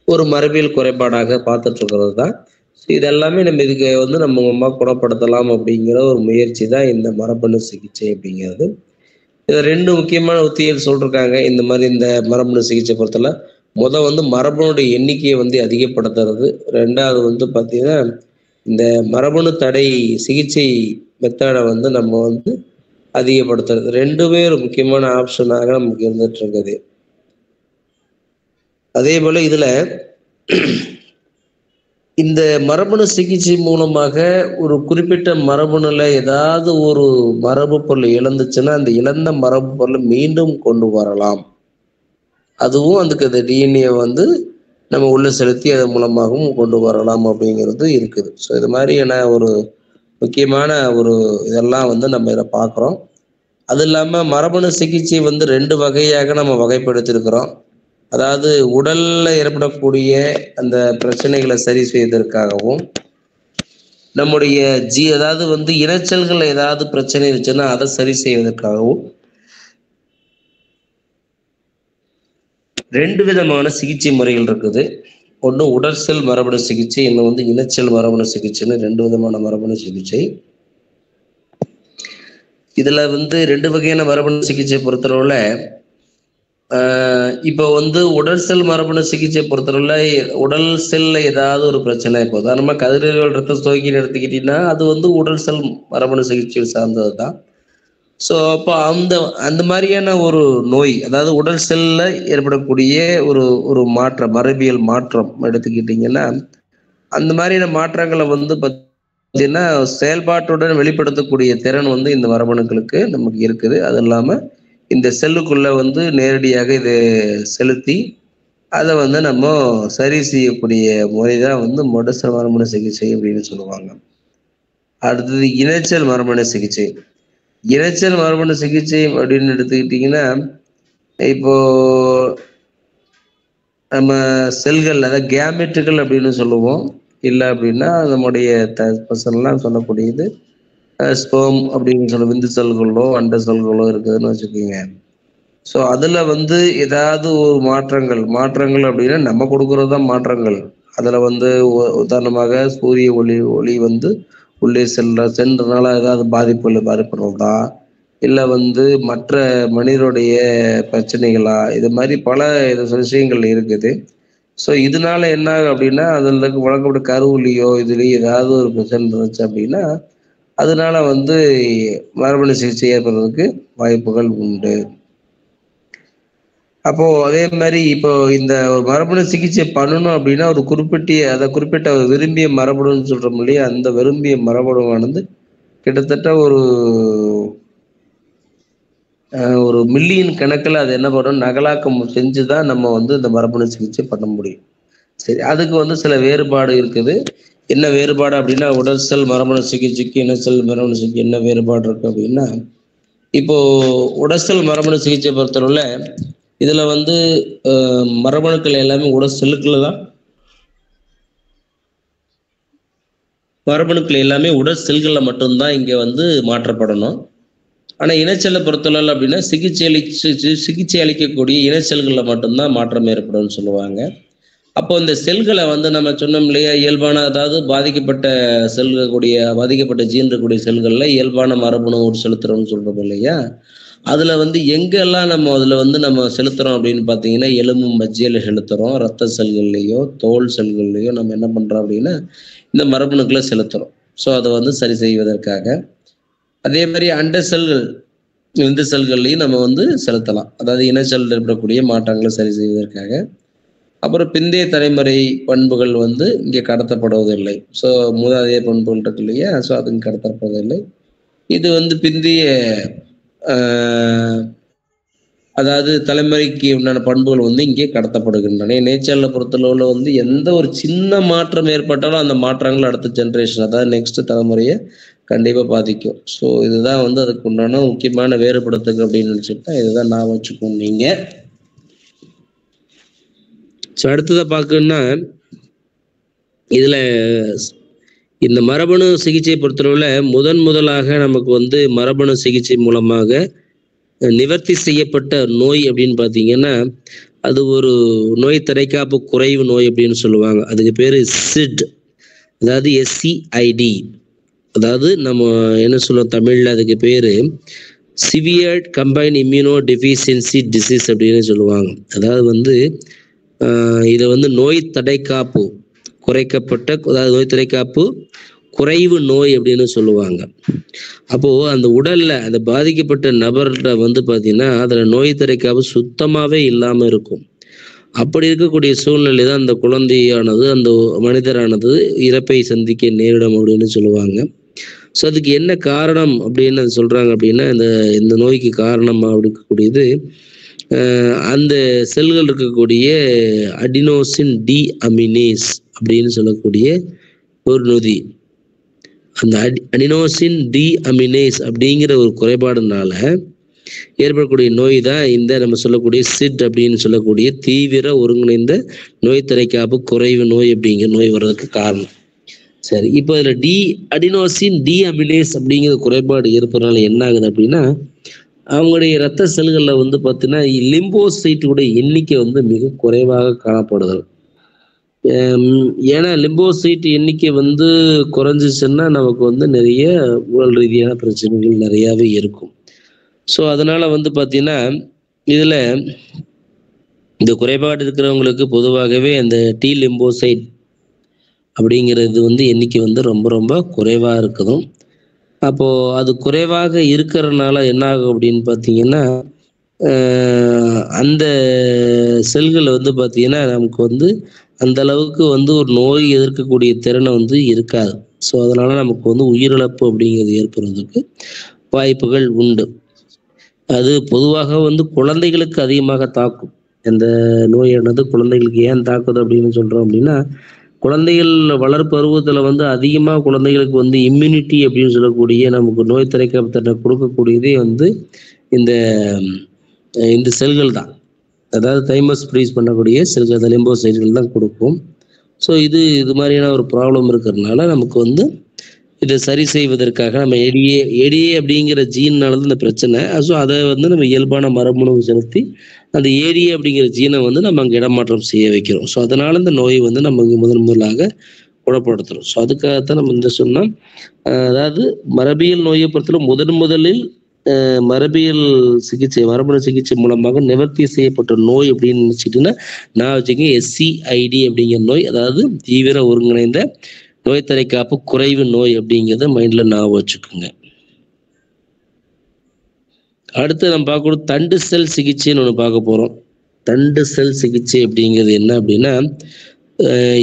ஒரு மரபியல் குறைபாடாக பார்த்துட்டு இருக்கிறது தான். இதெல்லாமே நம்ம இதுக்கு வந்து நம்ம குணப்படுத்தலாம் அப்படிங்கிற ஒரு முயற்சி தான் இந்த மரபணு சிகிச்சை அப்படிங்கிறது. இதை 2 முக்கியமான உத்திகள் சொல்லிருக்காங்க. இந்த மாதிரி இந்த மரபணு சிகிச்சை பொறுத்தல வந்து மரபணுடைய எண்ணிக்கையை வந்து அதிகப்படுத்துறது, 2வது வந்து பார்த்தீங்கன்னா இந்த மரபணு தடை சிகிச்சை மெத்தடை வந்து நம்ம வந்து அதிகப்படுத்துறது. 2மே ஒரு முக்கியமான ஆப்ஷனாக நமக்கு இருந்துட்டு இருக்குது. அதே போல இதுல இந்த மரபணு சிகிச்சை மூலமாக ஒரு குறிப்பிட்ட மரபணுல ஏதாவது ஒரு மரபு பொருள் இழந்துச்சுன்னா அந்த இழந்த மரபு பொருளை மீண்டும் கொண்டு வரலாம். அதுவும் அதுக்கு அந்த டிஎன்ஏ வந்து நம்ம உள்ள செலுத்தி அதன் மூலமாகவும் கொண்டு வரலாம் அப்படிங்கிறது இருக்குது. ஸோ இது மாதிரியான ஒரு முக்கியமான ஒரு இதெல்லாம் வந்து நம்ம இதை பார்க்குறோம். அது இல்லாமல் மரபணு சிகிச்சை வந்து 2 வகையாக நம்ம வகைப்படுத்தியிருக்கிறோம். அதாவது உடல்ல ஏற்படக்கூடிய அந்த பிரச்சனைகளை சரி செய்வதற்காகவும், நம்முடைய அதாவது வந்து இரைச்சல்கள் ஏதாவது பிரச்சனை இருந்துச்சுன்னா அதை சரி செய்வதற்காகவும் 2 விதமான சிகிச்சை முறைகள் இருக்குது. ஒன்று உடற்செல் மரபணு சிகிச்சை, இன்னும் வந்து இனச்செல் மரபணு சிகிச்சைன்னு 2 விதமான மரபணு சிகிச்சை. இதுல வந்து 2 வகையான மரபணு சிகிச்சை பொறுத்தளவுல இப்போ வந்து உடல் செல் மரபணு சிகிச்சை பொறுத்தளவுல உடல் செல்ல ஏதாவது ஒரு பிரச்சனை, இப்போ உதாரணமா கதிரியல் ரத்த சோகைன்னு எடுத்துக்கிட்டீங்கன்னா அது வந்து உடல் செல் மரபணு சிகிச்சை சார்ந்தது தான். ஸோ அப்போ அந்த மாதிரியான ஒரு நோய், அதாவது உடல் செல்ல ஏற்படக்கூடிய ஒரு மாற்றம், மரபியல் மாற்றம் எடுத்துக்கிட்டிங்கன்னா அந்த மாதிரியான மாற்றங்களை வந்து பார்த்தீங்கன்னா செயல்பாட்டுடன் வெளிப்படுத்தக்கூடிய திறன் வந்து இந்த மரபணுக்களுக்கு நமக்கு இருக்குது. அது இல்லாமல் இந்த செல்லுக்குள்ள வந்து நேரடியாக இதை செலுத்தி அதை வந்து நம்ம சரி செய்யக்கூடிய முறை தான் வந்து உடற்செல் மரபணு சிகிச்சை அப்படின்னு சொல்லுவாங்க. அடுத்தது இனச்செல் மரபணு சிகிச்சை. இரைச்சல் மரபணு சிகிச்சை அப்படின்னு எடுத்துக்கிட்டிங்கன்னா இப்போ நம்ம செல்கள், அதாவது கேமெட்டுகள் அப்படின்னு சொல்லுவோம். இல்லை அப்படின்னா நம்முடைய பர்சனெலாம் சொல்லக்கூடியது ஸ்போம் அப்படின்னு சொல்ல விந்து செல்களோ அண்ட செல்களோ இருக்குதுன்னு வச்சுக்கோங்க. ஸோ அதில் வந்து ஏதாவது ஒரு மாற்றங்கள் அப்படின்னா நம்ம கொடுக்குறது தான் மாற்றங்கள். அதில் வந்து உதாரணமாக சூரிய ஒளி வந்து உள்ளே சென்றனால ஏதாவது பாதிப்புறதா, இல்லை வந்து மற்ற மனிதனுடைய பிரச்சனைகளா, இது மாதிரி பல விஷயங்கள் இருக்குது. ஸோ இதனால என்ன அப்படின்னா அதில் வழங்கப்பட்ட கருவுலையோ இதுலேயோ ஏதாவது ஒரு பிரச்சனை இருந்துச்சு அப்படின்னா அதனால வந்து மரபணு சிகிச்சை ஏற்படுறதுக்கு வாய்ப்புகள் உண்டு. அப்போ அதே மாதிரி இப்போ இந்த மரபணு சிகிச்சை பண்ணணும் அப்படின்னா ஒரு குறிப்பிட்ட ஒரு விரும்பிய மரபணுன்னு சொல்றோம் இல்லையா, அந்த விரும்பிய மரபணுவானது கிட்டத்தட்ட ஒரு மில்லியன் கணக்கில் அது என்ன பண்ணணும், நகலாக்கம் செஞ்சுதான் நம்ம வந்து இந்த மரபணு சிகிச்சை பண்ண முடியும். சரி, அதுக்கு வந்து சில வேறுபாடு இருக்குது. என்ன வேறுபாடு அப்படின்னா உடல் செல் மரபணு சிகிச்சைக்கு இனச்செல் மரபணு சிகிச்சை என்ன வேறுபாடு இருக்கு அப்படின்னா, இப்போ உடற்செல் மரபணு சிகிச்சை பொறுத்தவரை இதுல வந்து மரபணுக்கள் எல்லாமே உடல் செல்லுக்குள்ள தான், மரபணுக்கள் எல்லாமே உடல் செல்களில் மட்டும்தான் இங்க வந்து மாற்றப்படணும். ஆனா இனச்செல்லை பொறுத்தவரை அப்படின்னா சிகிச்சை அளிக்கக்கூடிய இனச்செல்களில் மட்டும்தான் மாற்றம் ஏற்படும்னு சொல்லுவாங்க. அப்போ இந்த செல்களை வந்து நம்ம சொன்னோம் இல்லையா, இயல்பான அதாவது பாதிக்கப்பட்ட பாதிக்கப்பட்ட ஜீன் இருக்கக்கூடிய செல்கள்ல இயல்பான மரபணு செலுத்துறோம்னு சொல்றோம் இல்லையா. அதுல வந்து எங்கெல்லாம் நம்ம செலுத்துறோம் அப்படின்னு பார்த்தீங்கன்னா, எலும்பு மஜ்ஜையில செலுத்துறோம், ரத்த செல்கள்லையோ தோல் செல்கள்லையோ நம்ம என்ன பண்றோம் அப்படின்னா இந்த மரபணுக்களை செலுத்துறோம். ஸோ அதை வந்து சரி செய்வதற்காக. அதே மாதிரி அண்ட செல்கள் இந்த செல்கள்லையும் நம்ம வந்து செலுத்தலாம், அதாவது இன செல் ஏற்படக்கூடிய மாற்றங்களை சரி செய்வதற்காக. அப்புறம் பிந்தைய தலைமுறை பண்புகள் வந்து இங்கே கடத்தப்படுவதில்லை. ஸோ மூதாதைய பண்புகள் இருக்கு இல்லையா, ஸோ அது கடத்தப்படுவதில்லை. இது வந்து பிந்தைய அதாவது தலைமுறைக்கு உண்டான பண்புகள் வந்து இங்கே கடத்தப்படுகின்றன. நேச்சர்ல பொறுத்தளவுல வந்து எந்த ஒரு சின்ன மாற்றம் ஏற்பட்டாலும் அந்த மாற்றங்கள் அடுத்த ஜென்ரேஷன், அதாவது நெக்ஸ்ட் தலைமுறையை கண்டிப்பா பாதிக்கும். ஸோ இதுதான் வந்து அதுக்கு உண்டான முக்கியமான வேறுபடுத்துக்கு அப்படின்னு நினைச்சுட்டா இதுதான் நான் வச்சுக்கோங்க நீங்க. ஸோ அடுத்ததை பார்க்கணும்னா இதுல இந்த மரபணு சிகிச்சை பொறுத்தளவுல முதலாக நமக்கு வந்து மரபணு சிகிச்சை மூலமாக நிவர்த்தி செய்யப்பட்ட நோய் அப்படின்னு பார்த்தீங்கன்னா அது ஒரு நோய் தடைக்காப்பு குறைவு நோய் அப்படின்னு சொல்லுவாங்க. அதுக்கு பேரு SID, அதாவது SCID. அதாவது நம்ம என்ன சொல்லுவோம் தமிழ்ல, அதுக்கு பேரு severe combine immuno deficiency disease அப்படின்னு சொல்லுவாங்க. அதாவது வந்து இதை வந்து நோய் தடைக்காப்பு குறைக்கப்பட்ட, அதாவது நோய் தடைக்காப்பு குறைவு நோய் அப்படின்னு சொல்லுவாங்க. அப்போ அந்த உடல்ல அந்த பாதிக்கப்பட்ட நபர்கிட்ட வந்து பார்த்தீங்கன்னா அதுல நோய் தடைக்காப்பு சுத்தமாவே இல்லாம இருக்கும். அப்படி இருக்கக்கூடிய சூழ்நிலை தான் அந்த குழந்தையானது, அந்த மனிதரானது இறப்பை சந்திக்க நேரிடும் அப்படின்னு சொல்லுவாங்க. ஸோ அதுக்கு என்ன காரணம் அப்படின்னு சொல்றாங்க அப்படின்னா, இந்த நோய்க்கு காரணமா இருக்கக்கூடியது அந்த செல்கள் இருக்கக்கூடிய அடினோசின் டி அமினேஸ் அப்படின்னு சொல்லக்கூடிய ஒரு நொதி. அந்த அடினோசின் டி அமினேஸ் அப்படிங்கிற ஒரு குறைபாடுனால ஏற்படக்கூடிய நோய் தான் இந்த நம்ம சொல்லக்கூடிய SID அப்படின்னு சொல்லக்கூடிய தீவிர ஒருங்கிணைந்த நோய் தடைக்காப்பு குறைவு நோய் அப்படிங்கிற நோய் வர்றதுக்கு காரணம். சரி, இப்போ இதுல அடினோசின் டி அமினேஸ் அப்படிங்கிற குறைபாடு ஏற்படுறதுனால என்ன ஆகுது அப்படின்னா அவங்களுடைய இரத்த செல்களில் வந்து பார்த்தீங்கன்னா லிம்போசைட்டோட எண்ணிக்கை வந்து மிக குறைவாக காணப்படுது. ஏன்னா லிம்போசைட் எண்ணிக்கை வந்து குறைஞ்சிச்சுன்னா நமக்கு வந்து நிறைய உடல் ரீதியான பிரச்சனைகள் நிறையாவே இருக்கும். ஸோ அதனால வந்து பார்த்தீங்கன்னா இதுல இந்த குறைபாடு இருக்கிறவங்களுக்கு பொதுவாகவே அந்த டி லிம்போசைட் அப்படிங்கிறது வந்து எண்ணிக்கை வந்து ரொம்ப ரொம்ப குறைவாக இருக்குதும். அப்போ அது குறைவாக இருக்கிறதுனால என்ன ஆகும் அப்படின்னு பார்த்தீங்கன்னா அந்த செல்கள் வந்து பார்த்தீங்கன்னா நமக்கு வந்து அந்த அளவுக்கு வந்து ஒரு நோய் எதிர்க்கக்கூடிய திறனை வந்து இருக்காது. ஸோ அதனால நமக்கு வந்து உயிரிழப்பு அப்படிங்கிறது ஏற்படுறதுக்கு வாய்ப்புகள் உண்டு. அது பொதுவாக வந்து குழந்தைகளுக்கு அதிகமாக தாக்கும். இந்த நோயானது குழந்தைகளுக்கு ஏன் தாக்குது அப்படின்னு சொல்றோம் அப்படின்னா, குழந்தைகள் வளர்ப்பருவத்துல வந்து அதிகமாக குழந்தைகளுக்கு வந்து இம்யூனிட்டி அப்படின்னு சொல்லக்கூடிய நமக்கு நோய் தடைக்காப்பு கொடுக்கக்கூடியதே வந்து இந்த செல்கள் தான். அதாவது தைமஸ் ப்ரீஸ் பண்ணக்கூடிய செல்கள் லிம்போசைட்கள் தான் கொடுக்கும். ஸோ இது மாதிரியான ஒரு ப்ராப்ளம் இருக்கிறதுனால நமக்கு வந்து இதை சரி செய்வதற்காக நம்ம ஏடிஏ அப்படிங்கிற ஜீன்னால தான் இந்த பிரச்சனை. ஸோ அதை வந்து நம்ம இயல்பான மரபணு செலுத்தி அந்த ஏடிஏ அப்படிங்கிற ஜீனை வந்து நம்ம அங்கே இடமாற்றம் செய்ய வைக்கிறோம். ஸோ அதனால இந்த நோயை வந்து நம்ம இங்கே முதலாக குணப்படுத்துறோம். ஸோ அதுக்காகத்தான் நம்ம இந்த சொன்னோம். அதாவது மரபியல் நோயை பொறுத்தவரை முதலில் மரபியல் சிகிச்சை மரபணு சிகிச்சை மூலமாக நிவர்த்தி செய்யப்பட்ட நோய் அப்படின்னு நினைச்சிட்டுன்னா நான் வச்சுக்கோங்க SCID அப்படிங்கிற நோய், அதாவது தீவிர ஒருங்கிணைந்த நோய் தடைக்காப்பு குறைவு நோய் அப்படிங்கிறத மைண்ட்ல நான் வச்சுக்கோங்க. அடுத்து நம்ம பார்க்கணும் தண்டு செல் சிகிச்சைன்னு ஒன்று பார்க்க போறோம். தண்டு செல் சிகிச்சை அப்படிங்கிறது என்ன அப்படின்னா,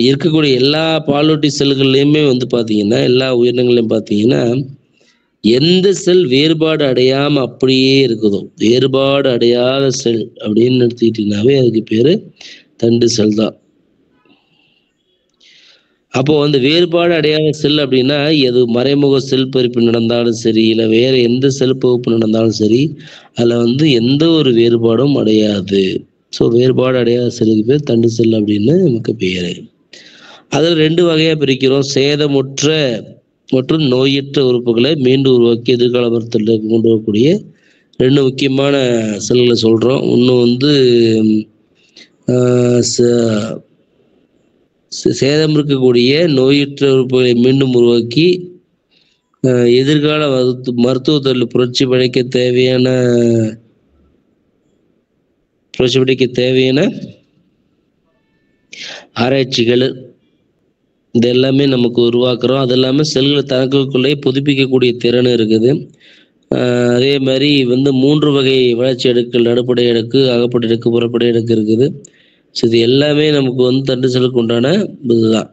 இருக்கக்கூடிய எல்லா பாலூட்டி செல்கள்லையுமே வந்து பார்த்தீங்கன்னா எல்லா உயிரினங்களையும் பார்த்தீங்கன்னா எந்த செல் வேறுபாடு அடையாம அப்படியே இருக்குதோ, வேறுபாடு அடையாத செல் அப்படின்னு எடுத்துக்கிட்டீங்கன்னாவே அதுக்கு பேரு தண்டு செல் தான். அப்போ வந்து வேறுபாடு அடையாத செல் அப்படின்னா எது மறைமுக செல் பறிப்பு நடந்தாலும் சரி, இல்லை வேற எந்த செல் பகுப்பு நடந்தாலும் சரி, அதுல வந்து எந்த ஒரு வேறுபாடும் அடையாது. ஸோ வேறுபாடு அடையாத செல்லுக்கு பேர் தண்டு செல் அப்படின்னு நமக்கு பேரு. அதுல 2 வகையா பிரிக்கிறோம். சேதமுற்ற மற்றும் நோயற்ற உறுப்புகளை மீண்டும் உருவாக்கி எதிர்கால மருத்துவ கொண்டு வரக்கூடிய 2 முக்கியமான செல்களை சொல்றோம். ஒன்று வந்து சேதம் இருக்கக்கூடிய நோயுற்ற உறுப்புகளை மீண்டும் உருவாக்கி எதிர்கால மருத்துவத்தில் புரட்சி படைக்க தேவையான ஆராய்ச்சிகள் இது எல்லாமே நமக்கு உருவாக்குறோம். அது இல்லாமல் செல்களை தனக்குள்ளே புதுப்பிக்கக்கூடிய திறன் இருக்குது. அதே மாதிரி 3 வகை வளர்ச்சி அடுக்குகள், நடுப்படை அடுக்கு, அகப்படை அடுக்கு, புறப்படை அடுக்கு இருக்குது. ஸோ இது எல்லாமே நமக்கு தண்டு செல்லுக்கு உண்டான இதுதான்.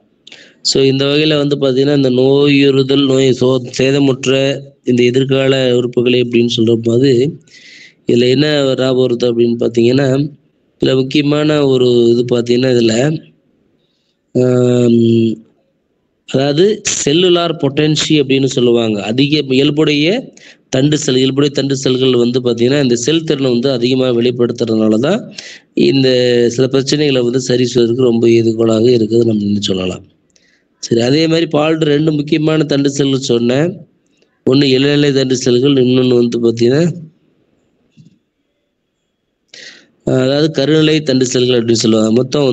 ஸோ இந்த வகையில் பார்த்தீங்கன்னா இந்த நோயுறுதல், சேதமுற்ற இந்த எதிர்கால உறுப்புகளை அப்படின்னு சொல்கிற போது இதில் என்ன ஞாபகம் வருது அப்படின்னு பார்த்தீங்கன்னா, இதில் முக்கியமான ஒரு இது பார்த்தீங்கன்னா இதில் அதாவது செல்லுலார் பொட்டன்சி அப்படின்னு சொல்லுவாங்க. அதிக இயல்புடைய தண்டு செல்கள் பார்த்தீங்கன்னா இந்த செல் திறனை அதிகமாக வெளிப்படுத்துறதுனால தான் இந்த சில பிரச்சனைகளை சரி செய்வதற்கு ரொம்ப ஏதுகோலாக இருக்குது நம்ம சொல்லலாம். சரி, அதே மாதிரி பால்டு 2 முக்கியமான தண்டு செல்கள் சொன்னேன். ஒன்று இளநிலை தண்டு செல்கள், இன்னொன்று பார்த்தீங்கன்னா அதாவது கருநிலை தண்டு செல்கள் அப்படின்னு சொல்லுவாங்க. மொத்தம்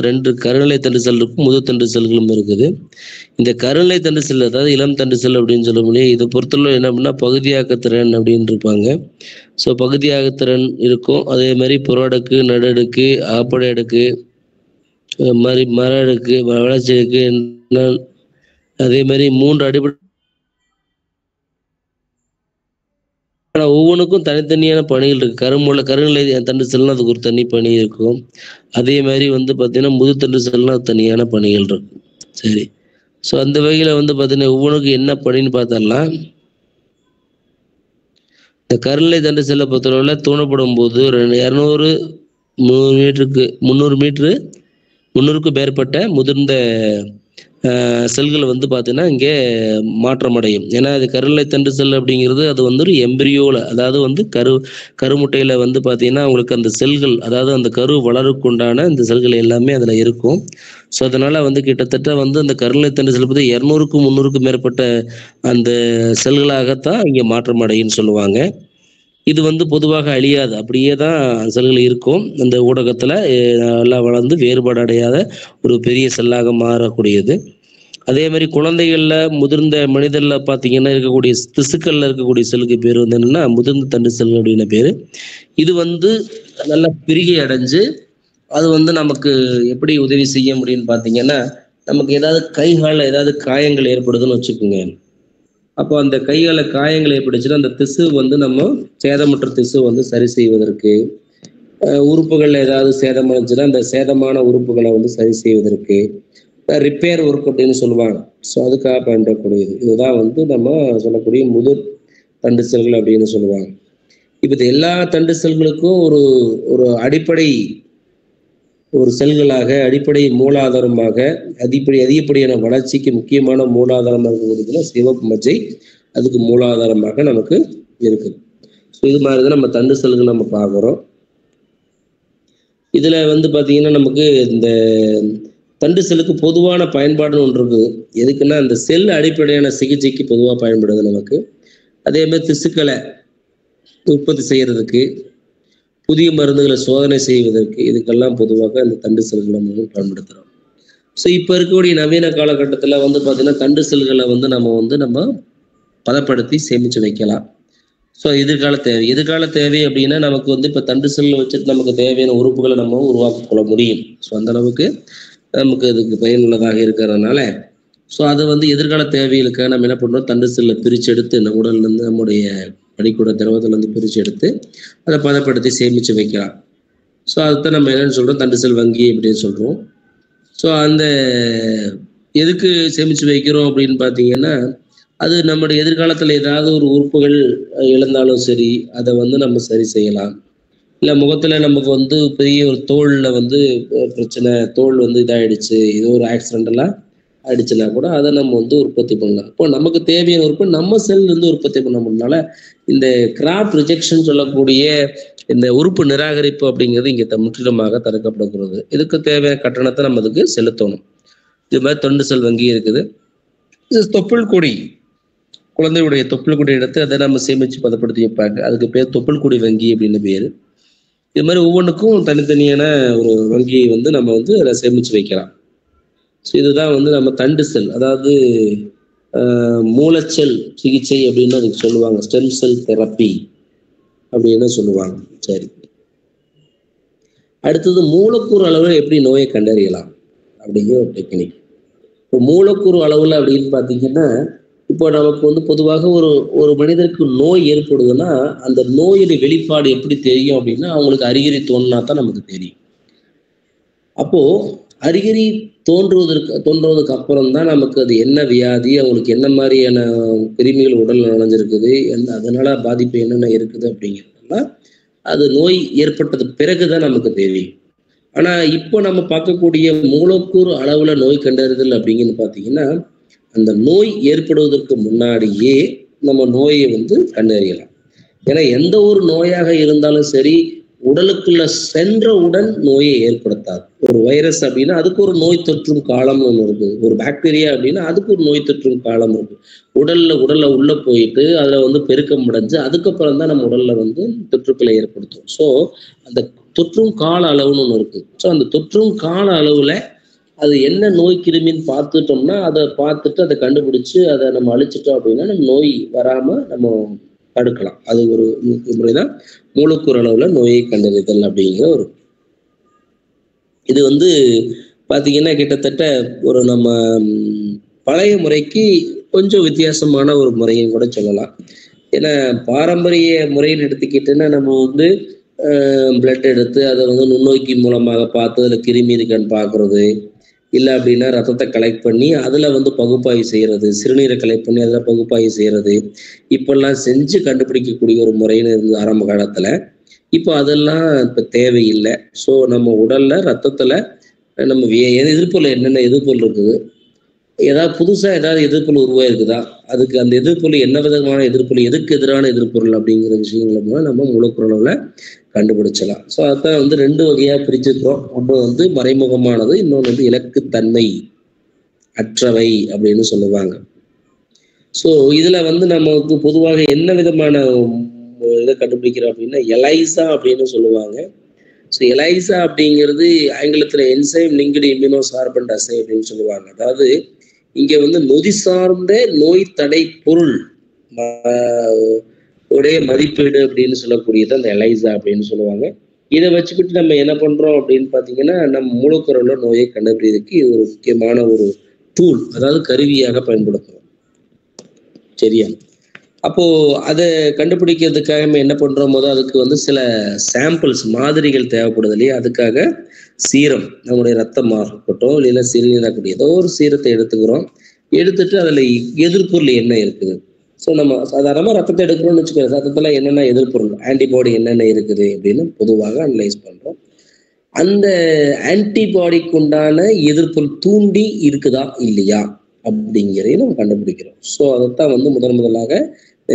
2 கருநிலை தண்டு செல் இருக்கும், முது தண்டு செல்களும் இருக்குது. இந்த கருநிலை தண்டு செல் அதாவது இளம் தண்டு செல் அப்படின்னு சொல்ல முடியும். இதை பொறுத்தவரை என்ன அப்படின்னா பகுதியாக்கத்திறன் அப்படின்னு இருப்பாங்க. ஸோ பகுதியாக்கத்திறன் இருக்கும். அதே மாதிரி புறடுக்கு, நடுடுக்கு, அகப்படை அடுக்கு, மாதிரி மர அடுக்கு, வளர்ச்சி அடுக்கு, அதே மாதிரி 3 அடிப்படை. ஆனால் ஒவ்வொன்றுக்கும் தனித்தனியான பணிகள் இருக்கு. கருநிலை தண்டு செல்னா அதுக்கு ஒரு தனி பணி இருக்கும். அதே மாதிரி பார்த்தீங்கன்னா முது தண்டு செல்னா தனியான பணிகள் இருக்கும். சரி, ஸோ அந்த வகையில் பார்த்தீங்கன்னா ஒவ்வொன்றுக்கும் என்ன பணின்னு பார்த்தரலாம். இந்த கருநிலை தண்டு செல்லை பொறுத்தளவில் தூணப்படும் போது 300க்கும் மேற்பட்ட முதிர்ந்த செல்கள் பார்த்தீங்கன்னா இங்கே மாற்றமடையும். ஏன்னா அது கருநிலை தண்டு செல் அப்படிங்கிறது அது ஒரு எம்பிரியோல, அதாவது கருமுட்டையில பார்த்தீங்கன்னா உங்களுக்கு அந்த செல்கள், அதாவது அந்த கரு வளருக்குண்டான இந்த செல்கள் எல்லாமே அதில் இருக்கும். ஸோ அதனால கிட்டத்தட்ட அந்த கருநிலை தண்டு செல் 200க்கும் 300க்கும் மேற்பட்ட அந்த செல்களாகத்தான் இங்கே மாற்றமடையும்னு சொல்லுவாங்க. இது பொதுவாக அழியாது, அப்படியே தான் செல்கள் இருக்கும். அந்த ஊடகத்தில் எல்லாம் வளர்ந்து வேறுபாடு அடையாத ஒரு பெரிய செல்லாக மாறக்கூடியது. அதே மாதிரி குழந்தைகளில், முதிர்ந்த மனிதரில் பார்த்தீங்கன்னா இருக்கக்கூடிய திசுக்களில் இருக்கக்கூடிய செல்லுக்கு பேர் என்னன்னா முதிர்ந்த தண்டு செல் அப்படின்னு பேர். இது நல்லா பிரிகை அடைஞ்சு அது நமக்கு எப்படி உதவி செய்ய முடியும்னு பார்த்தீங்கன்னா, நமக்கு ஏதாவது கைகாலில் ஏதாவது காயங்கள் ஏற்படுதுன்னு வச்சுக்கோங்க. அப்போ அந்த கைகால காயங்கள் ஏற்படுச்சுன்னா அந்த திசு நம்ம சேதமுற்ற திசு சரி செய்வதற்கு, உறுப்புகளில் ஏதாவது சேதமடைஞ்சுன்னா அந்த சேதமான உறுப்புகளை சரி செய்வதற்கு ரிப்பேர் ஒர்க் அப்படின்னு சொல்லுவாங்க. ஸோ அதுக்காக பயன்படக்கூடியது. இதுதான் நம்ம சொல்லக்கூடிய முதிர் தண்டு செல்கள் அப்படின்னு சொல்லுவாங்க. இப்போ இது எல்லா தண்டு செல்களுக்கும் ஒரு அடிப்படை ஒரு செல்களாக, அடிப்படை மூலாதாரமாக, அதிகப்படியான வளர்ச்சிக்கு முக்கியமான மூலாதாரமாக இருக்கிறதுல சிவப்பு மஜ்ஜை அதுக்கு மூலாதாரமாக நமக்கு இருக்குது. ஸோ இது மாதிரி தான் நம்ம தண்டு செல்கள் நம்ம பார்க்குறோம். இதில் பார்த்தீங்கன்னா நமக்கு இந்த தண்டு செல்லுக்கு பொதுவான பயன்பாடுன்னு ஒன்று இருக்குது. எதுக்குன்னா இந்த செல் அடிப்படையான சிகிச்சைக்கு பொதுவாக பயன்படுது நமக்கு. அதே மாதிரி திசுக்களை உற்பத்தி செய்யறதுக்கு, புதிய மருந்துகளை சோதனை செய்வதற்கு, இதுக்கெல்லாம் பொதுவாக இந்த தண்டு செல்களை நம்ம பயன்படுத்துகிறோம். ஸோ இப்போ இருக்கக்கூடிய நவீன காலகட்டத்தில் பார்த்தீங்கன்னா தண்டு செல்களை நம்ம பதப்படுத்தி சேமித்து வைக்கலாம். ஸோ எதிர்கால தேவை அப்படின்னா நமக்கு இப்போ தண்டு செல்லை வச்சுட்டு நமக்கு தேவையான உறுப்புகளை நம்ம உருவாக்க கொள்ள முடியும். ஸோ அந்த அளவுக்கு நமக்கு அதுக்கு பயனுள்ளதாக இருக்கிறதுனால ஸோ அதை எதிர்கால தேவைகளுக்காக நம்ம என்ன பண்ணுறோம், தண்டு செல்லை பிரித்து எடுத்து நம்ம உடல்லேருந்து, நம்முடைய பனிக்கூட திரவத்திலேருந்து பிரித்து எடுத்து அதை பதப்படுத்தி சேமித்து வைக்கலாம். ஸோ அதுதான் நம்ம என்னென்னு சொல்கிறோம், தண்டு செல் வங்கி அப்படின்னு சொல்கிறோம். ஸோ அந்த எதுக்கு சேமித்து வைக்கிறோம் அப்படின்னு பார்த்தீங்கன்னா, அது நம்முடைய எதிர்காலத்தில் ஏதாவது ஒரு உறுப்புகள் இழந்தாலும் சரி அதை நம்ம சரி செய்யலாம். இல்லை முகத்தில் நமக்கு பெரிய ஒரு தோலில் பிரச்சனை, தோல் இதாகிடுச்சு, ஏதோ ஒரு ஆக்சிடென்டெல்லாம் ஆயிடுச்சுன்னா கூட அதை நம்ம உற்பத்தி பண்ணலாம். இப்போ நமக்கு தேவையான உறுப்பு நம்ம செல் உற்பத்தி பண்ண முடியனால இந்த கிராஃப்ட் ரிஜெக்ஷன் சொல்லக்கூடிய இந்த உறுப்பு நிராகரிப்பு அப்படிங்கிறது இங்கே முற்றிலுமாக தடுக்கப்படுகிறது. இதுக்கு தேவையான கட்டணத்தை நம்ம அதுக்கு செலுத்தணும். இது மாதிரி தண்டு செல் வங்கி இருக்குது. தொப்புள் கொடி, குழந்தையுடைய தொப்புள் கொடி எடுத்து அதை நம்ம சேமித்து பதப்படுத்தி வைப்பாங்க. அதுக்கு பேர் தொப்புள் கொடி வங்கி அப்படின்னு பேர். இது மாதிரி ஒவ்வொன்றுக்கும் தனித்தனியான ஒரு வங்கியை நம்ம அதை சேமித்து வைக்கலாம். ஸோ இதுதான் வந்து நம்ம தண்டு செல், அதாவது மூலச்செல் சிகிச்சை அப்படின்னு அதுக்கு சொல்லுவாங்க, ஸ்டெம் செல் தெரப்பி அப்படின்னு சொல்லுவாங்க. சரி, அடுத்தது மூலக்கூறு அளவில் எப்படி நோயை கண்டறியலாம் அப்படிங்கிற ஒரு டெக்னிக். இப்போ மூலக்கூறு அளவில் அப்படின்னு பார்த்தீங்கன்னா, இப்போ நமக்கு வந்து பொதுவாக ஒரு மனிதருக்கு நோய் ஏற்படுதுன்னா அந்த நோயுடைய வெளிப்பாடு எப்படி தெரியும் அப்படின்னா, அவங்களுக்கு அறிகுறி தோணுனா தான் நமக்கு தெரியும். அப்போ அறிகுறி தோன்றுவதற்கு அப்புறம் தான் நமக்கு அது என்ன வியாதி, அவங்களுக்கு என்ன மாதிரியான கிருமிகள் உடல் நுழைஞ்சிருக்குது, அதனால பாதிப்பு என்னென்ன இருக்குது அப்படிங்கிறதுலாம் அது நோய் ஏற்பட்டது பிறகுதான் நமக்கு தெரியும். ஆனா இப்போ நம்ம பார்க்கக்கூடிய மூலக்கூறு அளவுல நோய் கண்டறிதல் அப்படிங்கன்னு பார்த்தீங்கன்னா, அந்த நோய் ஏற்படுவதற்கு முன்னாடியே நம்ம நோயை வந்து கண்டறியலாம். ஏன்னா எந்த ஒரு நோயாக இருந்தாலும் சரி, உடலுக்குள்ள சென்றவுடன் நோயை ஏற்படுத்தாது. ஒரு வைரஸ் அப்படின்னா அதுக்கு ஒரு நோய் தொற்றும் காலம் ஒன்று இருக்கு, ஒரு பாக்டீரியா அப்படின்னா அதுக்கு ஒரு நோய் தொற்றும் காலம் இருக்கு. உடல்ல உள்ள போயிட்டு அதுல வந்து பெருக்கம் அடைஞ்சு அதுக்கப்புறம் தான் நம்ம உடல்ல வந்து தொற்றுக்களை ஏற்படுத்தும். ஸோ அந்த தொற்றும் கால அளவுன்னு ஒன்று இருக்கு. ஸோ அந்த தொற்றும் கால அளவுல அது என்ன நோய் கிருமின்னு பார்த்துட்டோம்னா அதை பார்த்துட்டு அதை கண்டுபிடிச்சு அதை நம்ம அழிச்சிட்டோம் அப்படின்னா நம்ம நோய் வராம நம்ம தடுக்கலாம். அது ஒரு முறைதான் மூலக்கூறு அளவுல நோயை கண்டறிதல் அப்படிங்கிற ஒரு இது வந்து பாத்தீங்கன்னா கிட்டத்தட்ட ஒரு நம்ம பழைய முறைக்கு கொஞ்சம் வித்தியாசமான ஒரு முறையும் கூட சொல்லலாம். ஏன்னா பாரம்பரிய முறையில் எடுத்துக்கிட்டோன்னா நம்ம வந்து பிளட் எடுத்து அதை வந்து நுண்ணோக்கி மூலமாக பார்த்து அதில் கிருமி இருக்கான்னு பார்க்கறது, இல்லை அப்படின்னா ரத்தத்தை கலெக்ட் பண்ணி அதில் வந்து பகுப்பாய்வு செய்கிறது, சிறுநீரை கலெக்ட் பண்ணி அதில் பகுப்பாய்வு செய்கிறது, இப்பெல்லாம் செஞ்சு கண்டுபிடிக்கக்கூடிய ஒரு முறைன்னு இருந்தது ஆரம்ப காலத்தில். இப்போ அதெல்லாம் இப்போ தேவையில்லை. ஸோ நம்ம உடல்ல ரத்தத்தில் நம்ம எதிர்ப்புல என்னென்ன எதிர்ப்புகள் இருக்குது, ஏதாவது புதுசாக ஏதாவது எதிர்ப்புகள் உருவாயிருக்குதா, அதுக்கு அந்த எதிர்ப்புகள் என்ன விதமான எதிர்ப்புகள், எதுக்கு எதிரான எதிர்ப்புகள் அப்படிங்கிற விஷயங்களை மூலம் நம்ம மூலக்கூறுல கண்டுபிடிச்சலாம். ஸோ அதான் வந்து 2 வகையாக பிரிச்சுக்கிறோம். ஒன்று வந்து மறைமுகமானது, இன்னொன்று வந்து இலக்குத்தன்மை அற்றவை அப்படின்னு சொல்லுவாங்க. ஸோ இதுல வந்து நமக்கு பொதுவாக என்ன விதமான இதை கண்டுபிடிக்கிறோம் அப்படின்னா எலைசா அப்படின்னு சொல்லுவாங்க. ஸோ எலைசா அப்படிங்கிறது ஆங்கிலத்தில் என்சைம் லிங்க்டு இம்யூனோ சார்பண்ட் அசே அப்படின்னு சொல்லுவாங்க. அதாவது இங்க வந்து நொதி சார்ந்த நோய் தடை பொருள் உடைய மதிப்பீடு அப்படின்னு சொல்லக்கூடியது அந்த எலைசா அப்படின்னு சொல்லுவாங்க. இதை வச்சுக்கிட்டு நம்ம என்ன பண்றோம் அப்படின்னு பார்த்தீங்கன்னா, நம்ம மூலக்கூறுல நோயை கண்டுபிடிக்கிறதுக்கு இது ஒரு முக்கியமான ஒரு டூல், அதாவது கருவியாக பயன்படுத்துறோம். சரியா? அப்போ அதை கண்டுபிடிக்கிறதுக்காக நம்ம என்ன பண்றோம், போது அதுக்கு வந்து சில சாம்பிள்ஸ் மாதிரிகள் தேவைப்படுது இல்லையா? அதுக்காக சீரம், நம்முடைய ரத்தமாக இருக்கட்டும் இல்லைன்னா சிறுநீராகக்கூடிய ஏதோ ஒரு சீரத்தை எடுத்துக்கிறோம். எடுத்துட்டு அதுல எதிர்ப்பொருள் என்ன இருக்குது. ஸோ நம்ம சாதாரணமாக ரத்தத்தை எடுக்கிறோம்னு வச்சுக்கோங்க, ரத்தத்துல என்னென்ன எதிர்ப்பொருள் ஆன்டிபாடி என்னென்ன இருக்குது அப்படின்னு பொதுவாக அனலைஸ் பண்றோம். அந்த ஆன்டிபாடிக்கு உண்டான எதிர்ப்பொருள் தூண்டி இருக்குதா இல்லையா அப்படிங்கிறதையும் நம்ம கண்டுபிடிக்கிறோம். ஸோ அதைத்தான் வந்து முதலாக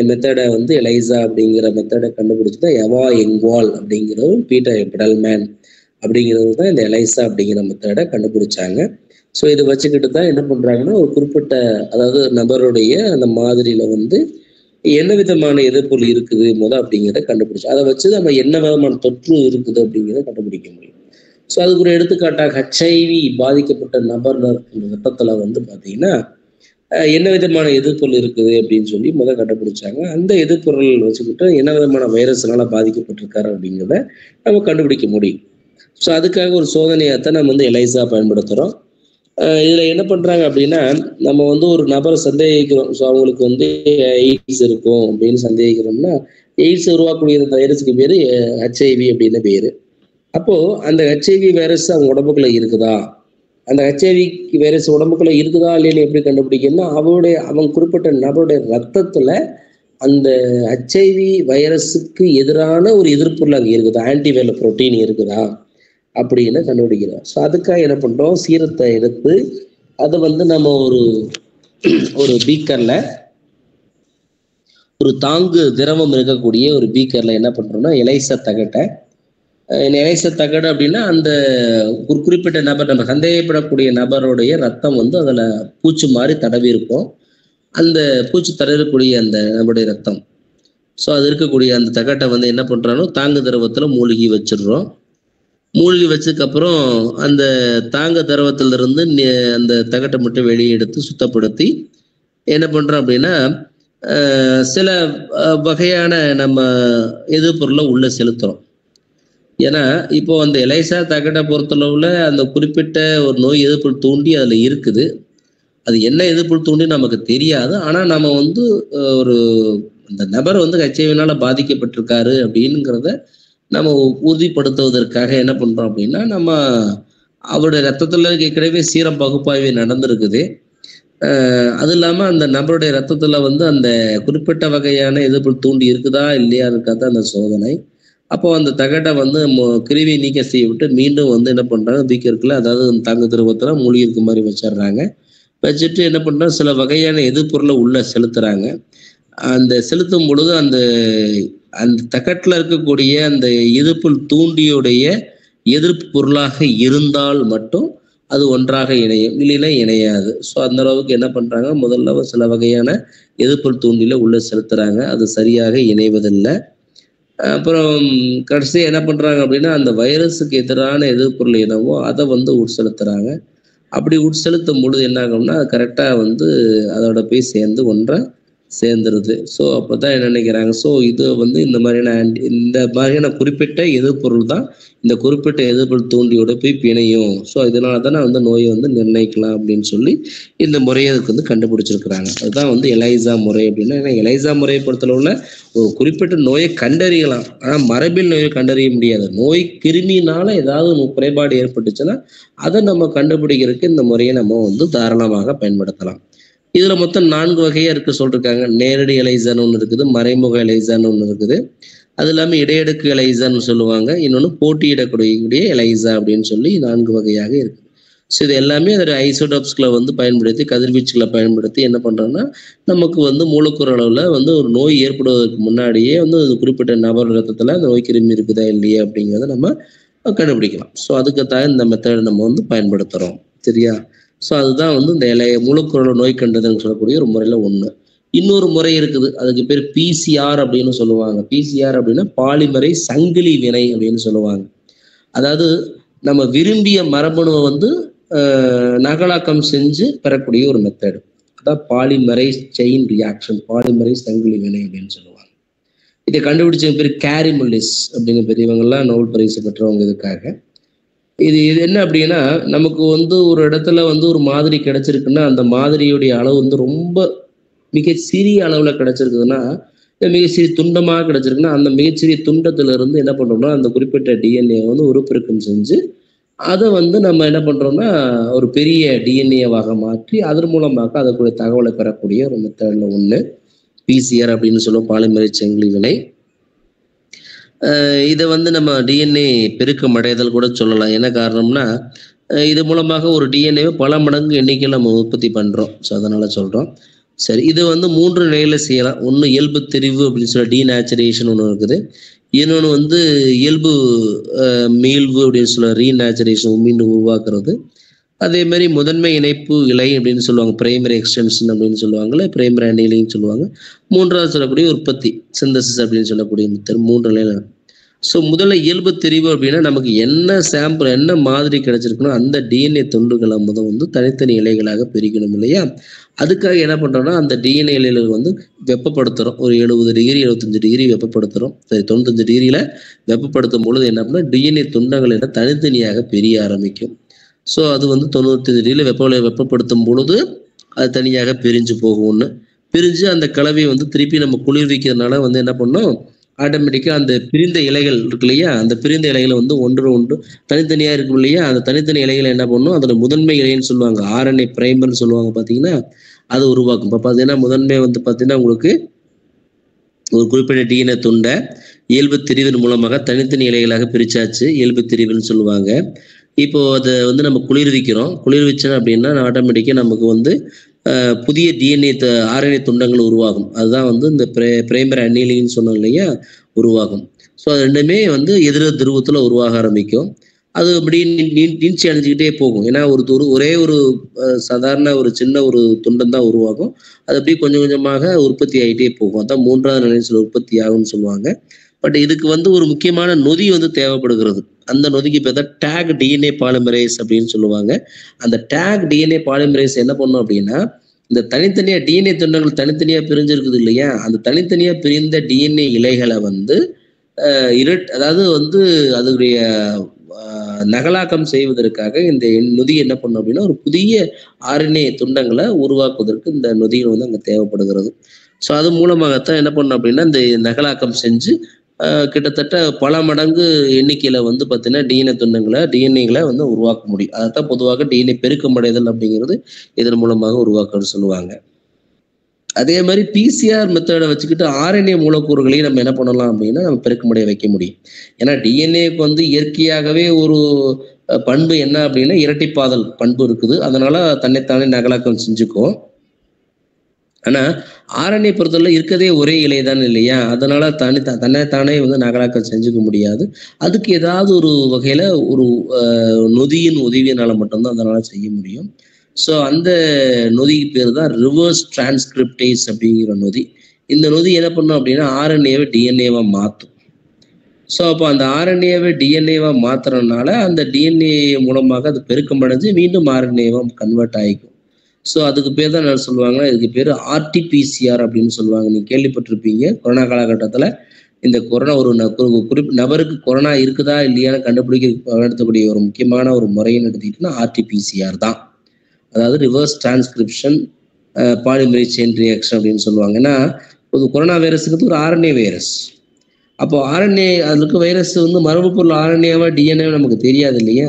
மெத்தடை வந்து எலைசா அப்படிங்கிற மெத்தடை கண்டுபிடிச்சுதான் எவா எங்வால் அப்படிங்கிறவர் பீட்டர் எப்டல்மேன் அப்படிங்கிறது தான் இந்த எலைசா அப்படிங்கிற மெத்தடை கண்டுபிடிச்சாங்க. ஸோ இதை வச்சுக்கிட்டு தான் என்ன பண்றாங்கன்னா, ஒரு குறிப்பிட்ட அதாவது நபருடைய அந்த மாதிரியில வந்து என்ன விதமான எதிர்ப்பொருள் இருக்குது அப்படிங்கிறத கண்டுபிடிச்சு அதை வச்சு நம்ம என்ன விதமான தொற்று இருக்குது அப்படிங்கிறத கண்டுபிடிக்க முடியும். ஸோ அதுக்கு ஒரு எடுத்துக்காட்டாக HIV பாதிக்கப்பட்ட நபர் ரத்தத்துல வந்து பார்த்தீங்கன்னா என்ன விதமான எதிர்ப்பொருள் இருக்குது அப்படின்னு சொல்லி கண்டுபிடிச்சாங்க. அந்த எதிர்ப்பொருள் வச்சுக்கிட்டு என்ன விதமான வைரஸ்னால பாதிக்கப்பட்டிருக்காரு அப்படிங்கிறத நம்ம கண்டுபிடிக்க முடியும். ஸோ அதுக்காக ஒரு சோதனையாகத்தான் நம்ம வந்து எலைசா பயன்படுத்துகிறோம். இதுல என்ன பண்றாங்க அப்படின்னா, நம்ம வந்து ஒரு நபரை சந்தேகிக்கிறோம். ஸோ அவங்களுக்கு வந்து எய்ட்ஸ் இருக்கும் அப்படின்னு சந்தேகிக்கிறோம்னா, எய்ட்ஸ் உருவாக்கக்கூடிய இந்த வைரஸுக்கு பேரு HIV அப்படின்னு பேரு. அப்போ அந்த HIV வைரஸ் அவங்க உடம்புக்குள்ள இருக்குதா, அந்த HIV வைரஸ் உடம்புக்குள்ள இருக்குதா இல்லைன்னு எப்படி கண்டுபிடிக்கணும்னா, அவங்க குறிப்பிட்ட நபருடைய ரத்தத்துல அந்த HIV வைரஸுக்கு எதிரான ஒரு எதிர்ப்பொருள் அங்கே இருக்குதா, ஆன்டிவைரல் புரோட்டீன் இருக்குதா அப்படின்னு கண்டுபிடிக்கிறோம். ஸோ அதுக்காக என்ன பண்றோம், சீரத்தை எடுத்து அதை வந்து நம்ம ஒரு பீக்கர்ல, ஒரு தாங்கு திரவம் இருக்கக்கூடிய ஒரு பீக்கர்ல என்ன பண்றோம்னா எலைசா தகடு அப்படின்னா அந்த ஒரு குறிப்பிட்ட நபர், நம்ம சந்தேகப்படக்கூடிய நபருடைய ரத்தம் வந்து அதுல பூச்சி மாதிரி தடவி இருக்கும். அந்த பூச்சி தடவக்கூடிய அந்த நம்முடைய ரத்தம், ஸோ அது இருக்கக்கூடிய அந்த தகட்டை வந்து என்ன பண்றோம்னா தாங்கு திரவத்துல மூழ்கி வச்சிடுறோம். மூழ்கி வச்சதுக்கப்புறம் அந்த தாங்க திரவத்திலிருந்து அந்த தகட்டை மட்டும் வெளியே எடுத்து சுத்தப்படுத்தி என்ன பண்ணுறோம் அப்படின்னா சில வகையான நம்ம எதிர்பொருளை உள்ளே செலுத்துகிறோம். ஏன்னா இப்போ அந்த எலைசா தகட்டை பொறுத்தளவில் அந்த குறிப்பிட்ட ஒரு நோய் எதிர்ப்பு தூண்டி அதில் இருக்குது. அது என்ன எதிர்ப்பு தூண்டி நமக்கு தெரியாது. ஆனால் நம்ம வந்து ஒரு அந்த நபர் வந்து HIV பாதிக்கப்பட்டிருக்காரு அப்படிங்கிறத நம்ம உறுதிப்படுத்துவதற்காக என்ன பண்ணுறோம் அப்படின்னா நம்ம அவருடைய ரத்தத்தில் ஏற்கனவே சீரம் பகுப்பாய்வு நடந்திருக்குது. அது இல்லாமல் அந்த நபருடைய ரத்தத்தில் வந்து அந்த குறிப்பிட்ட வகையான எதிர்ப்பு தூண்டி இருக்குதா இல்லையா இருக்காது அந்த சோதனை. அப்போ அந்த தகட்டை வந்து கிருவி நீக்க செய்ய விட்டு மீண்டும் வந்து என்ன பண்ணுறாங்க பீக்கருக்குள்ள அதாவது தங்க திரவத்தில் மூழ்கி இருக்க மாதிரி வச்சிடுறாங்க. வச்சுட்டு என்ன பண்ணுறாங்க சில வகையான எதிர்பொருளை உள்ளே செலுத்துகிறாங்க. அந்த செலுத்தும் பொழுது அந்த அந்த தகட்டில் இருக்கக்கூடிய அந்த எதிர்ப்பு தூண்டியுடைய எதிர்ப்பு பொருளாக இருந்தால் மட்டும் அது ஒன்றாக இணையும், இல்லைன்னா இணையாது. ஸோ அந்த அளவுக்கு என்ன பண்ணுறாங்க முதல்ல சில வகையான எதிர்ப்பு தூண்டில உள்ளே செலுத்துகிறாங்க. அது சரியாக இணைவதில்லை. அப்புறம் கடைசியாக என்ன பண்ணுறாங்க அப்படின்னா அந்த வைரஸுக்கு எதிரான எதிர்ப்பொருள் என்னவோ அதை வந்து உட்செலுத்துறாங்க. அப்படி உட்செலுத்தும் பொழுது என்ன ஆகும்னா அது கரெக்டாக வந்து அதோட போய் சேர்ந்து ஒன்றாக சேர்ந்துருது. ஸோ அப்போ தான் என்ன நினைக்கிறாங்க, ஸோ இது வந்து இந்த மாதிரியான குறிப்பிட்ட எதிர்பொருள் தான் இந்த குறிப்பிட்ட எதிர்பொருள் தூண்டியோட போய் பிணையும். ஸோ இதனால தான் நான் வந்து நோயை வந்து நிர்ணயிக்கலாம் அப்படின்னு சொல்லி இந்த முறையை அதுக்கு வந்து கண்டுபிடிச்சிருக்கிறாங்க. அதுதான் வந்து எலைசா முறை அப்படின்னா. ஏன்னா எலைசா முறையை பொறுத்தளவுல ஒரு குறிப்பிட்ட நோயை கண்டறியலாம், ஆனால் மரபியல் நோயை கண்டறிய முடியாது. நோய் கிருமினால ஏதாவது குறைபாடு ஏற்பட்டுச்சுன்னா அதை நம்ம கண்டுபிடிக்கிறதுக்கு இந்த முறையை நம்ம வந்து தாராளமாக பயன்படுத்தலாம். இதுல மொத்தம் 4 வகையா இருக்கு சொல்லிருக்காங்க. நேரடி எலைசான்னு ஒன்று இருக்குது, மறைமுக எலைசான்னு ஒன்று இருக்குது, அது இல்லாமல் இடையடுக்கு எலைசான்னு சொல்லுவாங்க, இன்னொன்று போட்டியிடக்கூடிய எலைசா அப்படின்னு சொல்லி 4 வகையாக இருக்கு. ஸோ இது எல்லாமே அதோட ஐசோடோப்ஸ்களை வந்து பயன்படுத்தி கதிர்வீச்சுகளை பயன்படுத்தி என்ன பண்றோம்னா நமக்கு வந்து மூலக்கூறு அளவில் வந்து ஒரு நோய் ஏற்படுவதற்கு முன்னாடியே வந்து அது குறிப்பிட்ட நபர் ரத்தத்தில் அந்த நோய் கிருமி இருக்குதா இல்லையா அப்படிங்கிறத நம்ம கண்டுபிடிக்கலாம். ஸோ அதுக்குத்தான் இந்த மெத்தட் நம்ம வந்து பயன்படுத்துகிறோம். சரியா? ஸோ அதுதான் வந்து இந்த மூலக்கூறு நோய் கண்டதுன்னு சொல்லக்கூடிய ஒரு முறையில் ஒன்று. இன்னொரு முறை இருக்குது, அதுக்கு பேர் PCR அப்படின்னு சொல்லுவாங்க. PCR அப்படின்னா பாலிமரை சங்கிலி வினை அப்படின்னு சொல்லுவாங்க. அதாவது நம்ம விரும்பிய மரபணுவை வந்து நகலாக்கம் செஞ்சு பெறக்கூடிய ஒரு மெத்தடு. அதான் பாலிமரை செயின் ரியாக்ஷன், பாலிமரை சங்கிலி வினை அப்படின்னு சொல்லுவாங்க. இதை கண்டுபிடிச்ச பேர் கேரி முல்லிஸ் அப்படிங்கிற பெரியவங்கெல்லாம் நோபல் பரிசு பெற்றவங்க. இதுக்காக இது என்ன அப்படின்னா நமக்கு வந்து ஒரு இடத்துல வந்து ஒரு மாதிரி கிடைச்சிருக்குன்னா அந்த மாதிரியுடைய அளவு வந்து ரொம்ப மிக சிறிய அளவுல கிடைச்சிருக்குதுன்னா, மிக சிறிய துண்டமாக கிடைச்சிருக்குன்னா அந்த மிகச்சிறிய துண்டத்துல இருந்து என்ன பண்றோம்னா அந்த குறிப்பிட்ட DNA வந்து உருப்பெருக்கம் செஞ்சு அதை வந்து நம்ம என்ன பண்றோம்னா ஒரு பெரிய DNAவாக மாற்றி அதன் மூலமாக அதற்குரிய தகவலை பெறக்கூடிய ஒரு மெத்தட்ல ஒண்ணு PCR அப்படின்னு சொல்லுவோம், பாலிமரை சங்கிலி வினை. இதை வந்து நம்ம DNA பெருக்கம் அடைதல் கூட சொல்லலாம். என்ன காரணம்னா இது மூலமாக ஒரு டிஎன்ஏவை பல மடங்கு எண்ணிக்கையில் நம்ம உற்பத்தி பண்றோம். ஸோ அதனால சொல்றோம். சரி, இது வந்து 3 நிலையில செய்யலாம். ஒன்று இயல்பு தெரிவு அப்படின்னு சொல்ல டீநேச்சுரேஷன் ஒன்று இருக்குது. இன்னொன்று வந்து இயல்பு மீள்வு அப்படின்னு சொல்ல ரீநேச்சுரேஷன், மீண்டும் உருவாக்குறது. அதே மாதிரி முதன்மை இணைப்பு இலை அப்படின்னு சொல்லுவாங்க, பிரைமரி எக்ஸ்டென்ஷன் அப்படின்னு சொல்லுவாங்கல்ல, பிரைமரி அனிலிங் சொல்லுவாங்க. 3வது சொல்லக்கூடிய உற்பத்தி சிந்தசிஸ் அப்படின்னு சொல்லக்கூடிய மெத்தட் 3 நிலையில. ஸோ முதல்ல இயல்பு தெரிவு அப்படின்னா நமக்கு என்ன சாம்பிள் என்ன மாதிரி கிடைச்சிருக்கணும் அந்த டிஎன்ஏ துண்டுகளை வந்து தனித்தனி இலைகளாக பிரிக்கணும் இல்லையா. அதுக்காக என்ன பண்றோம்னா அந்த டிஎன்ஏ இலைகளை வந்து வெப்பப்படுத்துறோம். ஒரு 70 டிகிரி 75 டிகிரி வெப்பப்படுத்துறோம். சரி, 95 டிகிரியில வெப்பப்படுத்தும் பொழுது என்ன பண்ணா டிஎன்ஏ துண்டங்கள் என்ன தனித்தனியாக பிரிய ஆரம்பிக்கும். ஸோ அது வந்து 95 டிகிரியில வெப்பப்படுத்தும் பொழுது அது தனியாக பிரிஞ்சு போகும். ஒன்று பிரிஞ்சு அந்த கலவையை வந்து திருப்பி நம்ம குளிர்விக்கிறதுனால வந்து என்ன பண்ணோம், ஆட்டோமேட்டிக்கா அந்த பிரிந்த இலைகள் இருக்கு இல்லையா, அந்த பிரிந்த இலைகளை வந்து ஒன்று தனித்தனியா இருக்கும் இல்லையா, அந்த தனித்தனி இலைகளை என்ன பண்ணும், அதோட முதன்மை இலைன்னு சொல்லுவாங்க, RNA பிரைமர்னு சொல்லுவாங்க பாத்தீங்கன்னா, அது உருவாக்கும். இப்போ பார்த்தீங்கன்னா முதன்மை வந்து பார்த்தீங்கன்னா உங்களுக்கு ஒரு குறிப்பிட்ட டிஎன்ஏ துண்டை இயல்பு தெரிவின் மூலமாக தனித்தனி இலைகளாக பிரிச்சாச்சு, இயல்பு தெரிவுன்னு சொல்லுவாங்க. இப்போ அதை வந்து நம்ம குளிர்விச்சோம் அப்படின்னா ஆட்டோமேட்டிக்கா நமக்கு வந்து புதிய டிஎன்ஏ RNA துண்டங்கள் உருவாகும். அதுதான் வந்து இந்த பிரைமரி அனிலின்னு சொன்னோம் இல்லையா, உருவாகும். ஸோ அது ரெண்டுமே வந்து எதிர் துருவத்துல உருவாக ஆரம்பிக்கும். அது அப்படி நீட்சி அடைஞ்சிக்கிட்டே போகும். ஏன்னா ஒரே ஒரு சாதாரண ஒரு சின்ன ஒரு துண்டம் தான் உருவாகும். அது அப்படியே கொஞ்சம் கொஞ்சமாக உற்பத்தி ஆகிட்டே போகும். அதான் 3வது நிலையில் உற்பத்தி ஆகும்னு சொல்லுவாங்க. பட் இதுக்கு வந்து ஒரு முக்கியமான நொதி வந்து தேவைப்படுகிறது. அந்த நொதிக்கு பேர் தான் டேக் டிஎன்ஏ பாலிமரேஸ் அப்படின்னு சொல்லுவாங்க. அந்த டேக் டிஎன்ஏ பாலிமரேஸ் என்ன பண்ணும் அப்படின்னா, இந்த தனித்தனியா டிஎன்ஏ துண்டங்கள் தனித்தனியா பிரிஞ்சிருக்குது இல்லையா, அந்த தனித்தனியா பிரிந்த டிஎன்ஏ இலைகளை வந்து அதாவது வந்து அதனுடைய நகலாக்கம் செய்வதற்காக இந்த நொதி என்ன பண்ணும் அப்படின்னா, ஒரு புதிய ஆர்என்ஏ துண்டங்களை உருவாக்குவதற்கு இந்த நொதிகள் வந்து அங்கே தேவைப்படுகிறது. ஸோ அது மூலமாகத்தான் என்ன பண்ணும் அப்படின்னா, இந்த நகலாக்கம் செஞ்சு கிட்டத்தட்ட பல மடங்கு எண்ணிக்கையில வந்து பார்த்தீங்கன்னா டிஎன்ஏகளை வந்து உருவாக்க முடியும். அதைத்தான் பொதுவாக டிஎன்ஏ பெருக்கமடைதல் அப்படிங்கிறது இதன் மூலமாக உருவாக்கன்னு சொல்லுவாங்க. அதே மாதிரி பிசிஆர் மெத்தடை வச்சுக்கிட்டு ஆர்என்ஏ மூலக்கூறுகளையும் நம்ம என்ன பண்ணலாம் அப்படின்னா, நம்ம பெருக்கமடைய வைக்க முடியும். ஏன்னா டிஎன்ஏக்கு வந்து இயற்கையாகவே ஒரு பண்பு என்ன அப்படின்னா, இரட்டிப்பாதல் பண்பு இருக்குது. அதனால தன்னைத்தானே நகலாக்கம் செஞ்சுக்கும். ஆனா ஆர்என்ஏ பொறுத்தவரை இருக்கதே ஒரே இலை தான் இல்லையா, அதனால தன்னைத்தானே வந்து நகலாக்கம் செஞ்சுக்க முடியாது. அதுக்கு ஏதாவது ஒரு வகையில ஒரு நொதியின் உதவியினால மட்டும்தான் அதனால செய்ய முடியும். ஸோ அந்த நொதிக்கு பேர் தான் ரிவர்ஸ் டிரான்ஸ்கிரிப்டேஸ் அப்படிங்கிற நொதி. இந்த நொதி என்ன பண்ணும் அப்படின்னா, ஆர்என்ஏவை டிஎன்ஏவா மாற்றும். ஸோ அப்போ அந்த ஆர்என்ஏவை டிஎன்ஏவா மாத்துறதுனால அந்த டிஎன்ஏ மூலமாக அது பெருக்கமடைஞ்சு மீண்டும் ஆர்என்ஏவா கன்வெர்ட் ஆகிக்கும். ஸோ அதுக்கு பேர் தான் என்ன சொல்லுவாங்கன்னா, இதுக்கு பேர் ஆர்டிபிசிஆர் அப்படின்னு சொல்லுவாங்க. நீங்க கேள்விப்பட்டிருப்பீங்க. கொரோனா காலகட்டத்தில் இந்த கொரோனா ஒரு நபருக்கு கொரோனா இருக்குதா இல்லையான்னு பயன்படுத்தக்கூடிய ஒரு முக்கியமான ஒரு முறைன்னு எடுத்துக்கிட்டோம்னா ஆர்டிபிசிஆர் தான். அதாவது reverse transcription polymerase chain reaction அப்படின்னு சொல்லுவாங்க. ஏன்னா ஒரு கொரோனா வைரஸுக்கு ஒரு ஆர்என்ஏ வைரஸ். அப்போ ஆர்என்ஏ அதுக்கு வைரஸ் வந்து மரபு பொருள் ஆர்என்ஏவா டிஎன்ஏவா நமக்கு தெரியாது இல்லையா.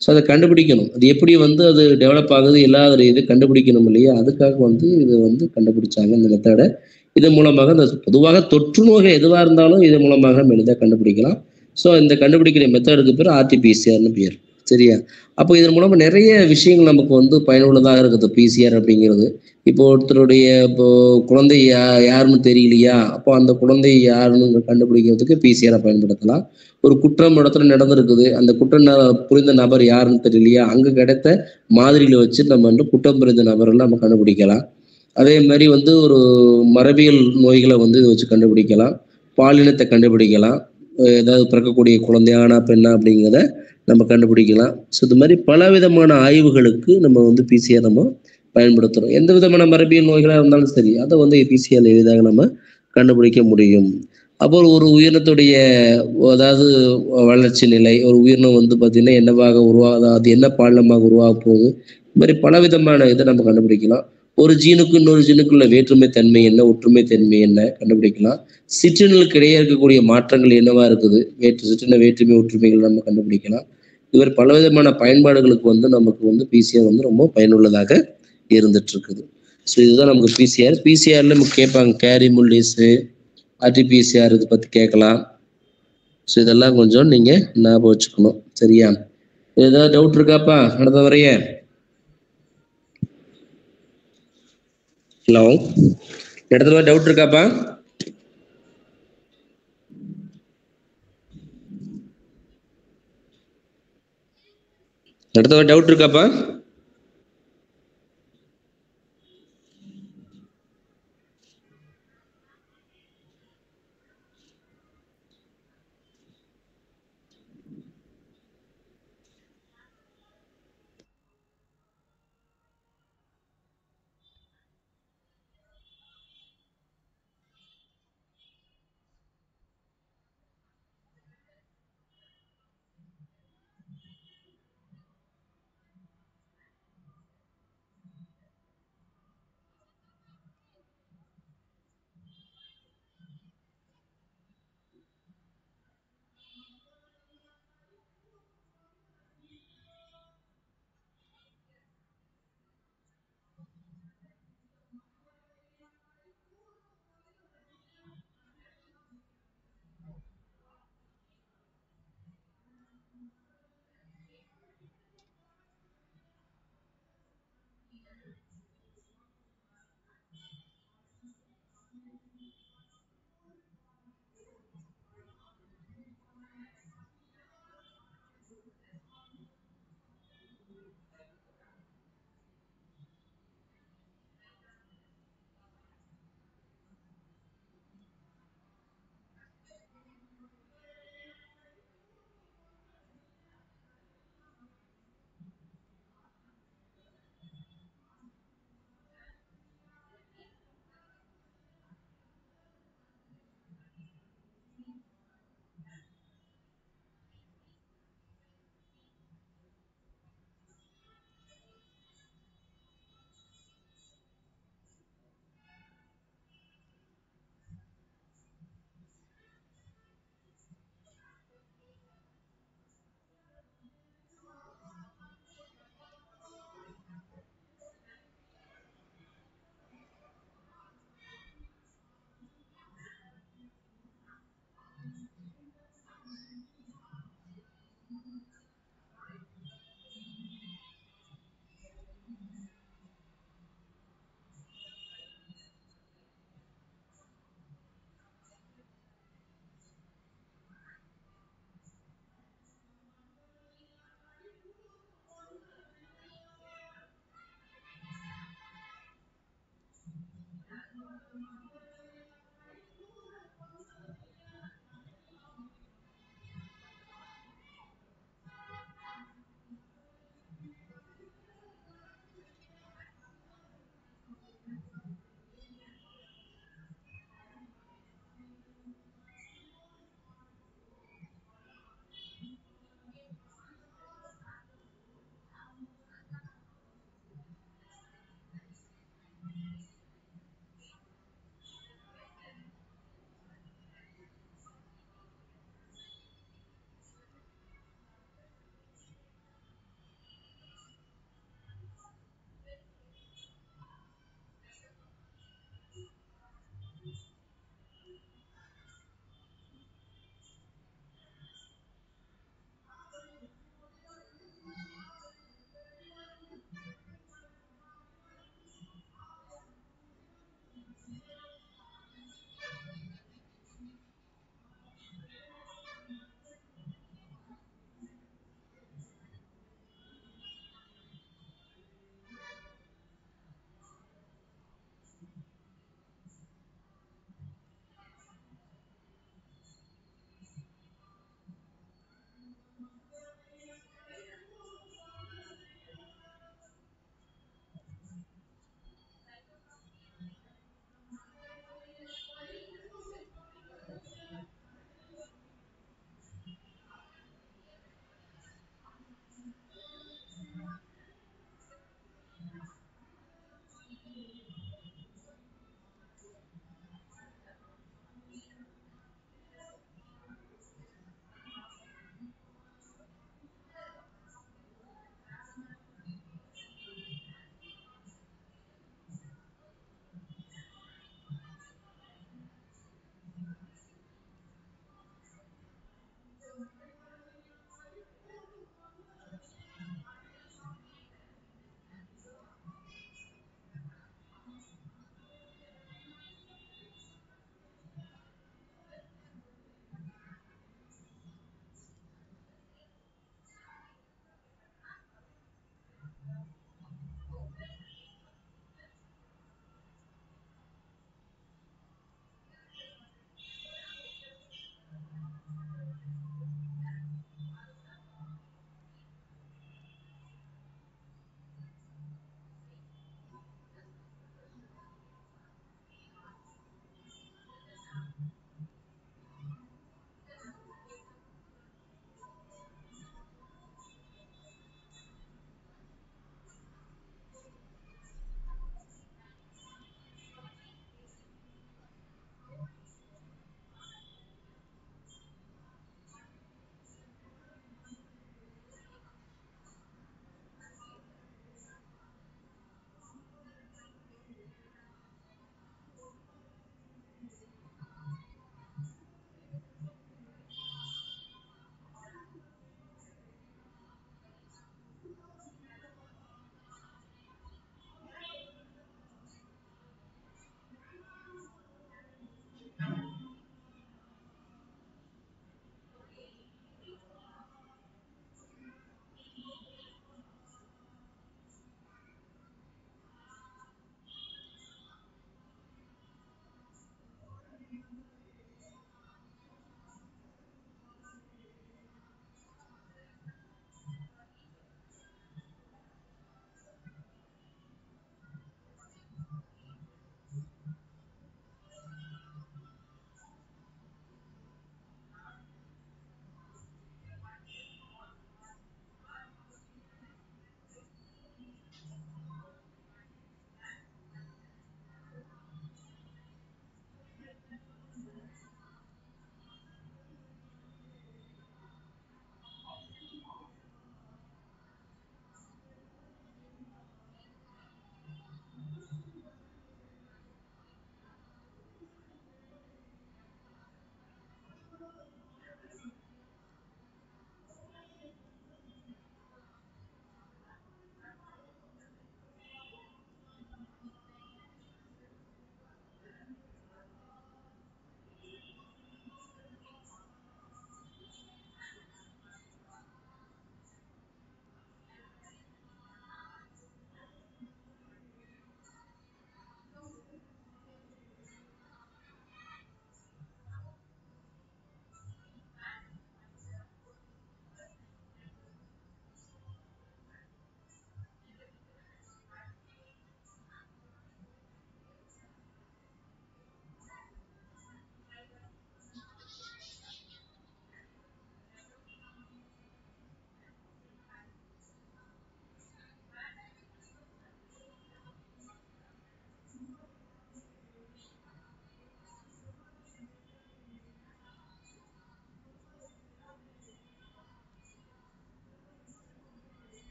ஸோ அதை கண்டுபிடிக்கணும். அது எப்படி வந்து அது டெவலப் ஆகுது இல்லாத இது கண்டுபிடிக்கணும் இல்லையா. அதுக்காக வந்து இது வந்து கண்டுபிடிச்சாங்க இந்த மெத்தடை. இதன் மூலமாக இந்த பொதுவாக தொற்று நோய் எதுவாக இருந்தாலும் இதன் மூலமாக எளிதாக கண்டுபிடிக்கலாம். ஸோ இந்த கண்டுபிடிக்கிற மெத்தடுக்கு பேர் ஆர்டிபிசிஆர்னு பேர். சரியா. அப்போ இதன் மூலமா நிறைய விஷயங்கள் நமக்கு வந்து பயனுள்ளதாக இருக்குது பிசிஆர் அப்படிங்கிறது. இப்போ ஒருத்தருடைய இப்போ குழந்தை யாருன்னு தெரியலையா, அப்போ அந்த குழந்தை யாருன்னு கண்டுபிடிக்கிறதுக்கு பிசிஆரை பயன்படுத்தலாம். ஒரு குற்றம் இடத்துல நடந்திருக்குது, அந்த குற்றம் புரிந்த நபர் யாருன்னு தெரியலையா, அங்க கிடைத்த மாதிரியில வச்சு நம்ம வந்து குற்றம் புரிந்த நபர்கள் நம்ம கண்டுபிடிக்கலாம். அதே மாதிரி வந்து ஒரு மரபியல் நோய்களை வந்து இதை வச்சு கண்டுபிடிக்கலாம். பாலினத்தை கண்டுபிடிக்கலாம். ஏதாவது பிறக்கக்கூடிய குழந்தையானா பெண்ணா அப்படிங்கிறத நம்ம கண்டுபிடிக்கலாம். ஸோ இது மாதிரி பல விதமான ஆய்வுகளுக்கு நம்ம வந்து பிசிஆர் நம்ம பயன்படுத்துகிறோம். எந்த விதமான மரபியல் நோய்களாக இருந்தாலும் சரி, அதை வந்து பிசிஆர் எளிதாக நம்ம கண்டுபிடிக்க முடியும். அப்போ ஒரு உயிரினத்துடைய அதாவது வளர்ச்சி நிலை, ஒரு உயிரினம் வந்து பார்த்தீங்கன்னா என்னவாக அது என்ன பாலினமாக உருவாக போகுது, இது மாதிரி பல விதமான இதை நம்ம கண்டுபிடிக்கலாம். ஒரு ஜீனுக்கு இன்னொரு ஜீனுக்குள்ள வேற்றுமை தன்மை என்ன, ஒற்றுமை தன்மை என்ன கண்டுபிடிக்கலாம். சிற்றினங்களுக்கு இடையே இருக்கக்கூடிய மாற்றங்கள் என்னவா இருக்குது, சிற்றின வேற்றுமை ஒற்றுமைகள் நம்ம கண்டுபிடிக்கலாம். இவர் பலவிதமான பயன்பாடுகளுக்கு வந்து நமக்கு வந்து பிசிஆர் வந்து ரொம்ப பயனுள்ளதாக இருந்துட்டு இருக்குது. ஸோ இதுதான் நமக்கு பிசிஆர். பிசிஆர்ல நமக்கு கேட்பாங்க கேரி முல்லிஸு, ஆர்டிபிசிஆர் இதை பற்றி கேட்கலாம். ஸோ இதெல்லாம் கொஞ்சம் நீங்க ஞாபகம் வச்சுக்கணும். சரியா. ஏதாவது டவுட் இருக்காப்பா அடுத்த வரைய? ஹலோ, இடத்துல டவுட் இருக்காப்பா? இடத்துல டவுட் இருக்காப்பா?